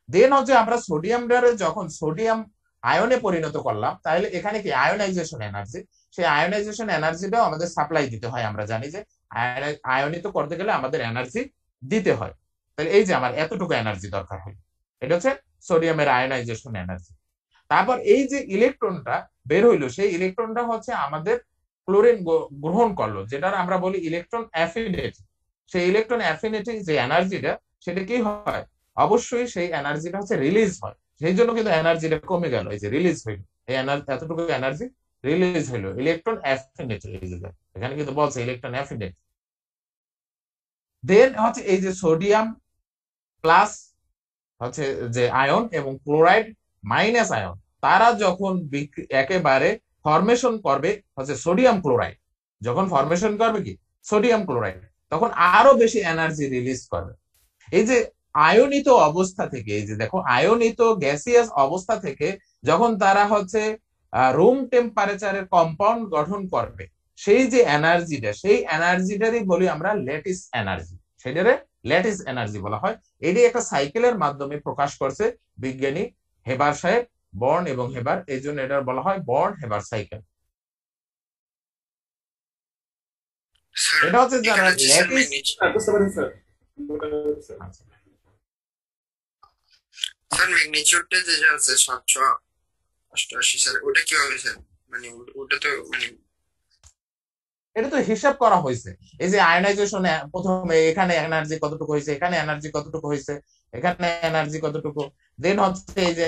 Speaker 1: দেন হচ্ছে আমরা সোডিয়ামটারে যখন সোডিয়াম আয়নে পরিণত করলাম তাহলে এখানে কি আয়োনাইজেশন এনার্জি, সেই আয়োনাইজেশন এনার্জিটাও আমাদের সাপ্লাই দিতে হয়। আমরা জানি যে আয়নিত করতে গেলে আমাদের এনার্জি দিতে হয়। তাহলে এই যে আমার এতটুকু এনার্জি দরকার হয়, এটা হচ্ছে সোডিয়ামের আয়োনাইজেশন এনার্জি। তারপর এই যে ইলেকট্রনটা বের হইলো সেই ইলেকট্রনটা হচ্ছে আমাদের ক্লোরিন গ্রহণ করলো, যেটা আমরা বলি ইলেকট্রন অ্যাফিনিটি। সেই ইলেকট্রন অ্যাফিনিটি যে এনার্জিটা সেটা কি হয় অবশ্যই সেই এনার্জিটা হচ্ছে রিলিজ হয়। সেই জন্য কিন্তু এনার্জিটা কমে গেল, এই যে রিলিজ হইলো এই এতটুকু এনার্জি রিলিজ হইলো ইলেকট্রন অ্যাফিনিটি। এখানে কিন্তু বলছে ইলেকট্রন অ্যাফিনিটি। দেন হচ্ছে এই যে সোডিয়াম প্লাস হচ্ছে যে আয়ন এবং ক্লোরাইড মাইনাস আয়ন তারা যখন একেবারে ফরমেশন করবে হচ্ছে সোডিয়াম ক্লোরাইড, যখন ফরমেশন করবে কি সোডিয়াম ক্লোরাইড তখন আরো বেশি এনার্জি রিলিজ করবে। এই যে আয়নিত অবস্থা থেকে, এই যে দেখো আয়নিত গ্যাসিয়াস অবস্থা থেকে যখন তারা হচ্ছে রুম টেম্পারেচারের কম্পাউন্ড গঠন করবে সেই যে এনার্জিটা সেই এনার্জিটারই বলি আমরা ল্যাটিস এনার্জি, সেটারে ল্যাটিস এনার্জি বলা হয়। এটি একটা সাইকেলের মাধ্যমে প্রকাশ করছে বিজ্ঞানী হেবার সাহেব, বর্ন এবং হেবার, এই জন্য এটা বলা হয় বর্ন হেবার সাইকেল।
Speaker 8: স্যার
Speaker 1: এটা হচ্ছে যারা
Speaker 8: এখানে হচ্ছে স্যার
Speaker 1: ল্যাটিস
Speaker 8: ম্যাগনিটিউড
Speaker 6: বুঝতে পারেন স্যার স্যার
Speaker 8: স্যার ম্যাগনিটিউডটা যেটা আছে 788 স্যার ওটা কি হবে স্যার মানে ওটা তো মানে
Speaker 1: এটা তো হিসাব করা হয়েছে। এই যে আয়নাইজেশন প্রথমে এখানে এনার্জি কতটুকু হয়েছে, এখানে এনার্জি কতটুকু হয়েছে, এখানে এনার্জি কতটুকু, দেন হচ্ছে এই যে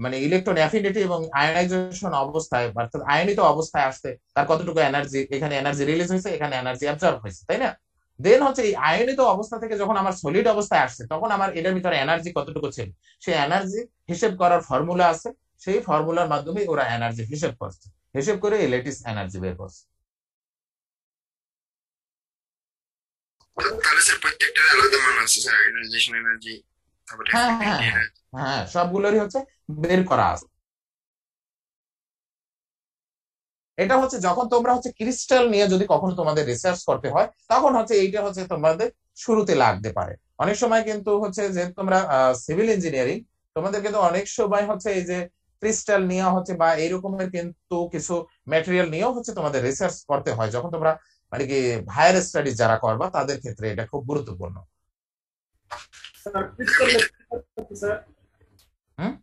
Speaker 1: মানে ইলেকট্রন অ্যাফিনিটি এবং আয়নাইজেশন অবস্থায় অর্থাৎ আয়নিত অবস্থায় আসতে তার কতটুকু এনার্জি, এখানে এনার্জি রিলিজ হয়েছে, এখানে এনার্জি অ্যাবজর্ব হয়েছে, তাই না? দেন হচ্ছে এই আয়নিত অবস্থা থেকে যখন আমার সলিড অবস্থায় আসছে তখন আমার এটার ভিতরে এনার্জি কতটুকু ছিল, সেই এনার্জি হিসেব করার ফর্মুলা আছে, সেই ফর্মুলার মাধ্যমে ওরা এনার্জি হিসেব করছে, হিসেব করে লেটিস এনার্জি বের করছে।
Speaker 8: তাহলে স্যার প্রত্যেকটার আলাদা মান আছে স্যার আয়োনাইজেশন এনার্জি তারপরে
Speaker 1: হ্যাঁ হ্যাঁ
Speaker 8: অ্যাফিনিটি
Speaker 1: হ্যাঁ
Speaker 8: এনার্জি
Speaker 1: হ্যাঁ, সবগুলোরই হচ্ছে বের করা আছে। এটা হচ্ছে যখন তোমরা হচ্ছে ক্রিস্টাল নিয়ে যদি কখনো তোমাদের রিসার্চ করতে হয় তখন হচ্ছে এইটা হচ্ছে তোমাদের শুরুতে লাগতে পারে। অনেক সময় কিন্তু হচ্ছে যে তোমরা সিভিল ইঞ্জিনিয়ারিং, তোমাদের কিন্তু অনেক সময় হচ্ছে এই যে ক্রিস্টাল নিয়ে হচ্ছে বা এইরকমের কিন্তু কিছু ম্যাটেরিয়াল নিয়েও হচ্ছে তোমাদের রিসার্চ করতে হয়, যখন তোমরা মানে কি হায়ার স্টাডিজ যারা করবা তাদের ক্ষেত্রে এটা খুব গুরুত্বপূর্ণ।
Speaker 6: স্যার ক্রিস্টাল স্যার
Speaker 1: হুম,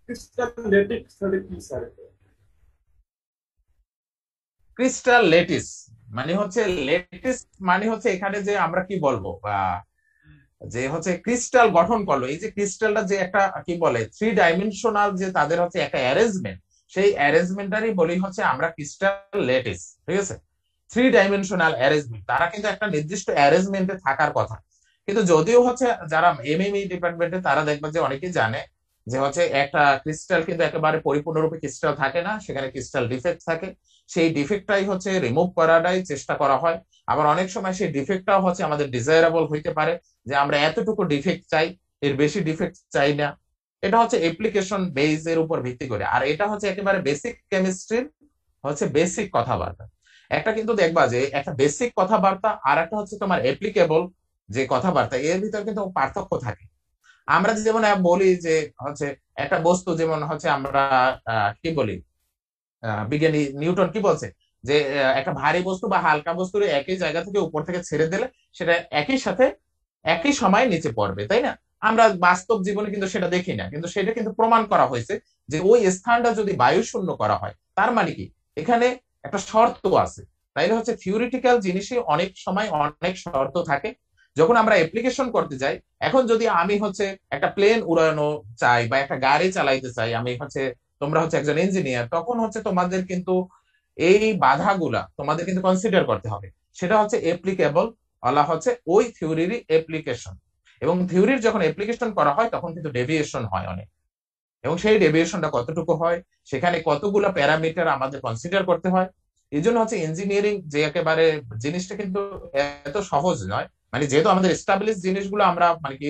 Speaker 6: ক্রিস্টালেটিক স্যার কি স্যার
Speaker 1: ক্রিস্টাল লেটিস মানে হচ্ছে লেটিস মানে হচ্ছে এখানে যে আমরা কি বলবো যে হচ্ছে ক্রিস্টাল গঠন করলো, এই যে ক্রিস্টালটা যে একটা কি বলে 3 ডাইমেনশনাল যে তাদের হচ্ছে একটা অ্যারেঞ্জমেন্ট, সেই অ্যারেঞ্জমেন্টারই বলি হচ্ছে আমরা ক্রিস্টাল লেটিস, ঠিক আছে? 3 ডাইমেনশনাল অ্যারেঞ্জমেন্ট, তারা কিন্তু একটা নির্দিষ্ট অ্যারেঞ্জমেন্টে থাকার কথা। কিন্তু যদিও হচ্ছে যারা এমএমই ডিপার্টমেন্টে তারা দেখবে যে অনেকেই জানে যে হচ্ছে একটা ক্রিস্টাল কিন্তু একেবারে পরিপূর্ণরূপে ক্রিস্টাল থাকে না, সেখানে ক্রিস্টাল ডিফেক্ট থাকে, সেই ডিফেক্টটাই হচ্ছে রিমুভ করাটাই চেষ্টা করা হয়। আবার অনেক সময় সেই ডিফেক্টটাও হচ্ছে আমাদের ডিজায়ারেবল হইতে পারে, যে আমরা এতটুকু ডিফেক্ট চাই, এর বেশি ডিফেক্ট চাই না। এটা হচ্ছে অ্যাপ্লিকেশন বেস এর উপর ভিত্তি করে, আর এটা হচ্ছে একেবারে বেসিক কেমিস্ট্রির হচ্ছে বেসিক কথাবার্তা। একটা কিন্তু দেখবা যে একটা বেসিক কথাবার্তা আর একটা হচ্ছে তোমার অ্যাপ্লিকেবল যে কথাবার্তা, এর ভিতর কিন্তু পার্থক্য থাকে। আমরা যেমন বলি যে হচ্ছে একটা বস্তু, যেমন হচ্ছে আমরা কি বলি, বিজ্ঞানী নিউটন কি বলছে যে একটা ভারী বস্তু বা হালকা বস্তুর একই জায়গা থেকে উপর থেকে ছেড়ে দিলে সেটা একই সাথে একই সময় নিচে পড়বে, তাই না? আমরা বাস্তব জীবনে কিন্তু সেটা দেখি না, কিন্তু সেটা কিন্তু প্রমাণ করা হয়েছে যে ওই স্থানটা যদি বায়ু শূন্য করা হয় তার মানে কি এখানে একটা শর্ত আছে। তাইলে হচ্ছে থিওরিটিক্যাল জিনিসে অনেক সময় অনেক শর্ত থাকে, যখন আমরা অ্যাপ্লিকেশন করতে যাই। এখন যদি আমি হচ্ছে একটা প্লেন উড়ানো চাই বা একটা গাড়ি চালাইতে চাই, আমি হচ্ছে তোমরা হচ্ছে একজন ইঞ্জিনিয়ার, তখন হচ্ছে তোমাদের কিন্তু এই বাধাগুলা তোমাদের কিন্তু কনসিডার করতে হবে। সেটা হচ্ছে অ্যাপ্লিকেবল, বলা হচ্ছে ওই থিওরিরই অ্যাপ্লিকেশন। এবং থিওরির যখন অ্যাপ্লিকেশন করা হয় তখন কিন্তু ডেভিয়েশন হয় অনেক, এবং সেই ডেভিয়েশনটা কতটুকু হয়, সেখানে কতগুলো প্যারামিটার আমাদের কনসিডার করতে হয়। এই জন্য হচ্ছে ইঞ্জিনিয়ারিং যে একেবারে জিনিসটা কিন্তু এত সহজ নয়। মানে যেহেতু আমাদের এস্টাবলিশ জিনিসগুলো আমরা মানে কি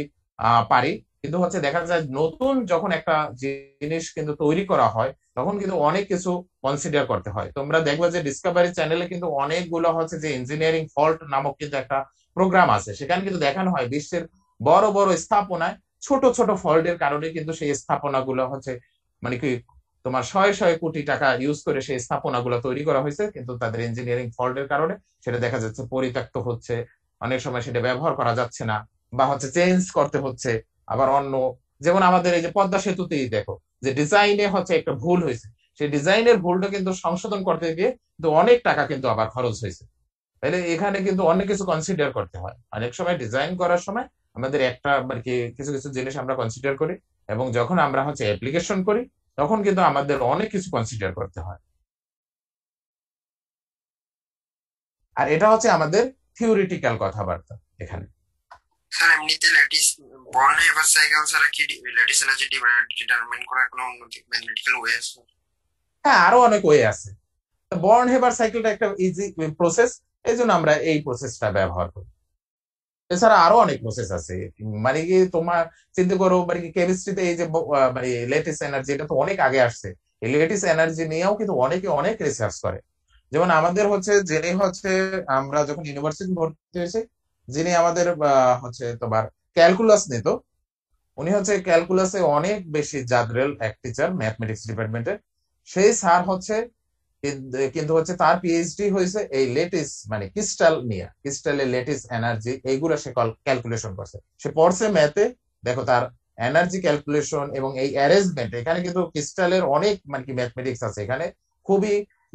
Speaker 1: পারি, কিন্তু হচ্ছে দেখা যায় নতুন যখন একটা জিনিস কিন্তু তৈরি করা হয় তখন কিন্তু অনেক কিছু কনসিডার করতে হয়। তোমরা দেখবে যে ডিসকভারি চ্যানেলে কিন্তু অনেকগুলো হচ্ছে যে ইঞ্জিনিয়ারিং ফল্ট নামক কিন্তু একটা প্রোগ্রাম আছে, সেখানে কিন্তু দেখানো হয় বিশ্বের বড় বড় স্থাপনায় ছোট ছোট ফল্টের কারণে কিন্তু সেই স্থাপনাগুলো হচ্ছে মানে কি তোমার শয়ে শয়ে কোটি টাকা ইউজ করে সেই স্থাপনাগুলো তৈরি করা হয়েছে, কিন্তু তাদের ইঞ্জিনিয়ারিং ফল্টের কারণে সেটা দেখা যাচ্ছে পরিত্যক্ত হচ্ছে, অনেক সময় সেটা ব্যবহার করা যাচ্ছে না বা হচ্ছে চেঞ্জ করতে হচ্ছে। আবার অন্য যেমন আমাদের এই যে পদ্মা সেতুতেই দেখো যে ডিজাইনে হচ্ছে একটা ভুল হয়েছে, সেই ডিজাইনের ভুলটা কিন্তু সংশোধন করতে গিয়ে কিন্তু অনেক টাকা কিন্তু আবার খরচ হয়েছে। তাহলে এখানে কিন্তু অনেক কিছু কনসিডার করতে হয়। অনেক সময় ডিজাইন করার সময় আমাদের একটা মানে কি কিছু কিছু জিনিস আমরা কনসিডার করি, এবং যখন আমরা হচ্ছে অ্যাপ্লিকেশন করি তখন কিন্তু আমাদের অনেক কিছু কনসিডার করতে হয়। আর এটা হচ্ছে আমাদের থিওরিটিক্যাল কথাবার্তা এখানে।
Speaker 8: স্যার এমনিতে ল্যাটিস বর্ন এভার সাইকেল ছাড়া কি ল্যাটিস এনার্জি ডিটারমাইন করার কোনো ম্যাথমেটিক্যাল ওয়ে আছে?
Speaker 1: হ্যাঁ, আরো অনেক ওয়ে আছে। বর্ন হেবার সাইকেলটা একটা ইজি প্রসেস, এই জন্য আমরা এই প্রসেসটা ব্যবহার করি। এছাড়া আরো অনেক প্রসেস আছে, মানে কি তোমার চিন্তা করো মানে কি কেমিস্ট্রিতে এই যে মানে লেটিস এনার্জি, এটা তো অনেক আগে আসছে। এই লেটিস এনার্জি নিয়েও কিন্তু অনেকে অনেক রিসার্চ করে। যেমন আমাদের হচ্ছে যিনি হচ্ছে আমরা যখন ইউনিভার্সিটি ভর্তি হয়েছে, যিনি আমাদের হচ্ছে তোমার ক্যালকুলাস নিত, উনি হচ্ছে ক্যালকুলাসে অনেক বেশি জাদরেল এক টিচার ম্যাথমেটিক্স ডিপার্টমেন্টের। সেই স্যার হচ্ছে কিন্তু হচ্ছে তার পিএইচডি হয়েছে এই লেটিস মানে ক্রিস্টাল নিয়ে, ক্রিস্টালের লেটিস এনার্জি এইগুলো সে ক্যালকুলেশন করছে, সে পড়ছে ম্যাথে। দেখো তার এনার্জি ক্যালকুলেশন এবং এই অ্যারেঞ্জমেন্ট, এখানে কিন্তু ক্রিস্টালের অনেক মানে কি ম্যাথমেটিক্স আছে এখানে, খুবই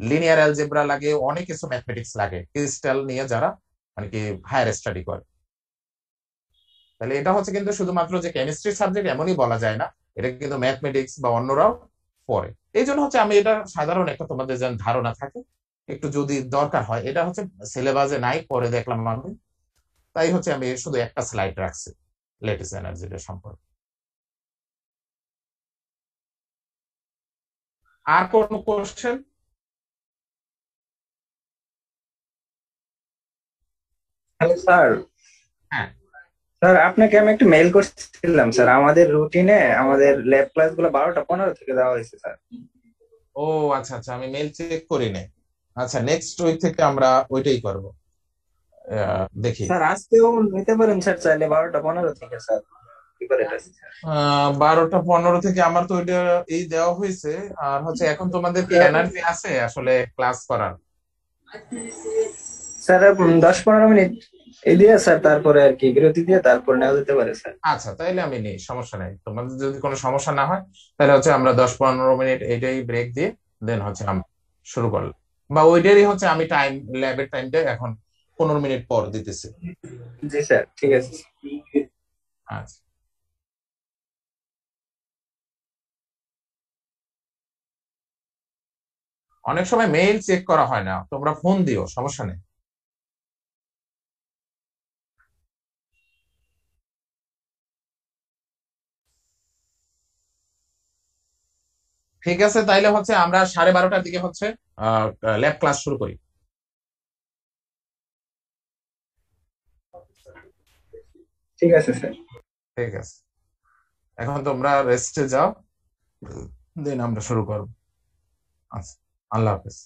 Speaker 1: লিনিয়ার অ্যালজেব্রা লাগে, অনেক কিছু ম্যাথমেটিক্স লাগে ক্রিস্টাল নিয়ে যারা মানে কি হায়ার স্টাডি করে। তাহলে এটা হচ্ছে কিন্তু শুধুমাত্র যে কেমিস্ট্রি সাবজেক্ট এমনই বলা যায় না, এটা কিন্তু ম্যাথমেটিক্স বা অন্যরাও পড়ে। এই জন্য হচ্ছে আমি এটা সাধারণ একটা তোমাদের যেন ধারণা থাকে, একটু যদি দরকার হয়, এটা হচ্ছে সিলেবাসে নাই, পরে দেখলাম আমি, তাই হচ্ছে আমি শুধু একটা স্লাইড রাখছি লেটেস্ট এনার্জিটা সম্পর্কে। আর কোন কোশ্চেন?
Speaker 9: Hello sir.
Speaker 1: হ্যাঁ
Speaker 9: স্যার আপনাকে আমি একটা মেইল করছিলাম স্যার, আমাদের রুটিনে আমাদের ল্যাব ক্লাসগুলো 12টা 15 থেকে দেওয়া হয়েছে স্যার।
Speaker 1: ও আচ্ছা আচ্ছা, আমি মেল চেক করি নাই। আচ্ছা, নেক্সট উইক থেকে আমরা ওইটাই করব। দেখি
Speaker 9: স্যার আজকেও নিতে পারেন স্যার চাইলে 12টা 15 থেকে স্যার। কি করে এটা?
Speaker 1: 12টা 15 থেকে আমার তো ওইটা এই দেওয়া হয়েছে। আর হচ্ছে এখন তোমাদের কি এনার্জি আছে আসলে ক্লাস করার?
Speaker 9: স্যার 10-15 মিনিট এই দিয়ে স্যার, তারপরে আর কি বিরতি দিয়ে তারপর নেওয়া যেতে পারে স্যার।
Speaker 1: আচ্ছা, তাইলে আমি নেই, সমস্যা নেই। তোমাদের যদি কোনো সমস্যা না হয় তাহলে হচ্ছে আমরা 10-15 মিনিট এইটাই ব্রেক দিয়ে দেন হচ্ছে আমরা শুরু করলাম, বা ওইটারই হচ্ছে আমি টাইম, ল্যাবের টাইমটা এখন 15 মিনিট পর দিতেছি।
Speaker 9: জি স্যার, ঠিক আছে।
Speaker 1: আচ্ছা, অনেক সময় মেইল চেক করা হয় না, তোমরা ফোন দিও, সমস্যা নেই। ঠিক আছে, তাইলে হচ্ছে আমরা 12:30টার দিকে হচ্ছে ল্যাব ক্লাস শুরু করি।
Speaker 9: ঠিক আছে স্যার।
Speaker 1: ঠিক আছে, এখন তোমরা রেস্টে যাও, দেন আমরা শুরু করবো। আচ্ছা, আল্লাহ হাফেজ।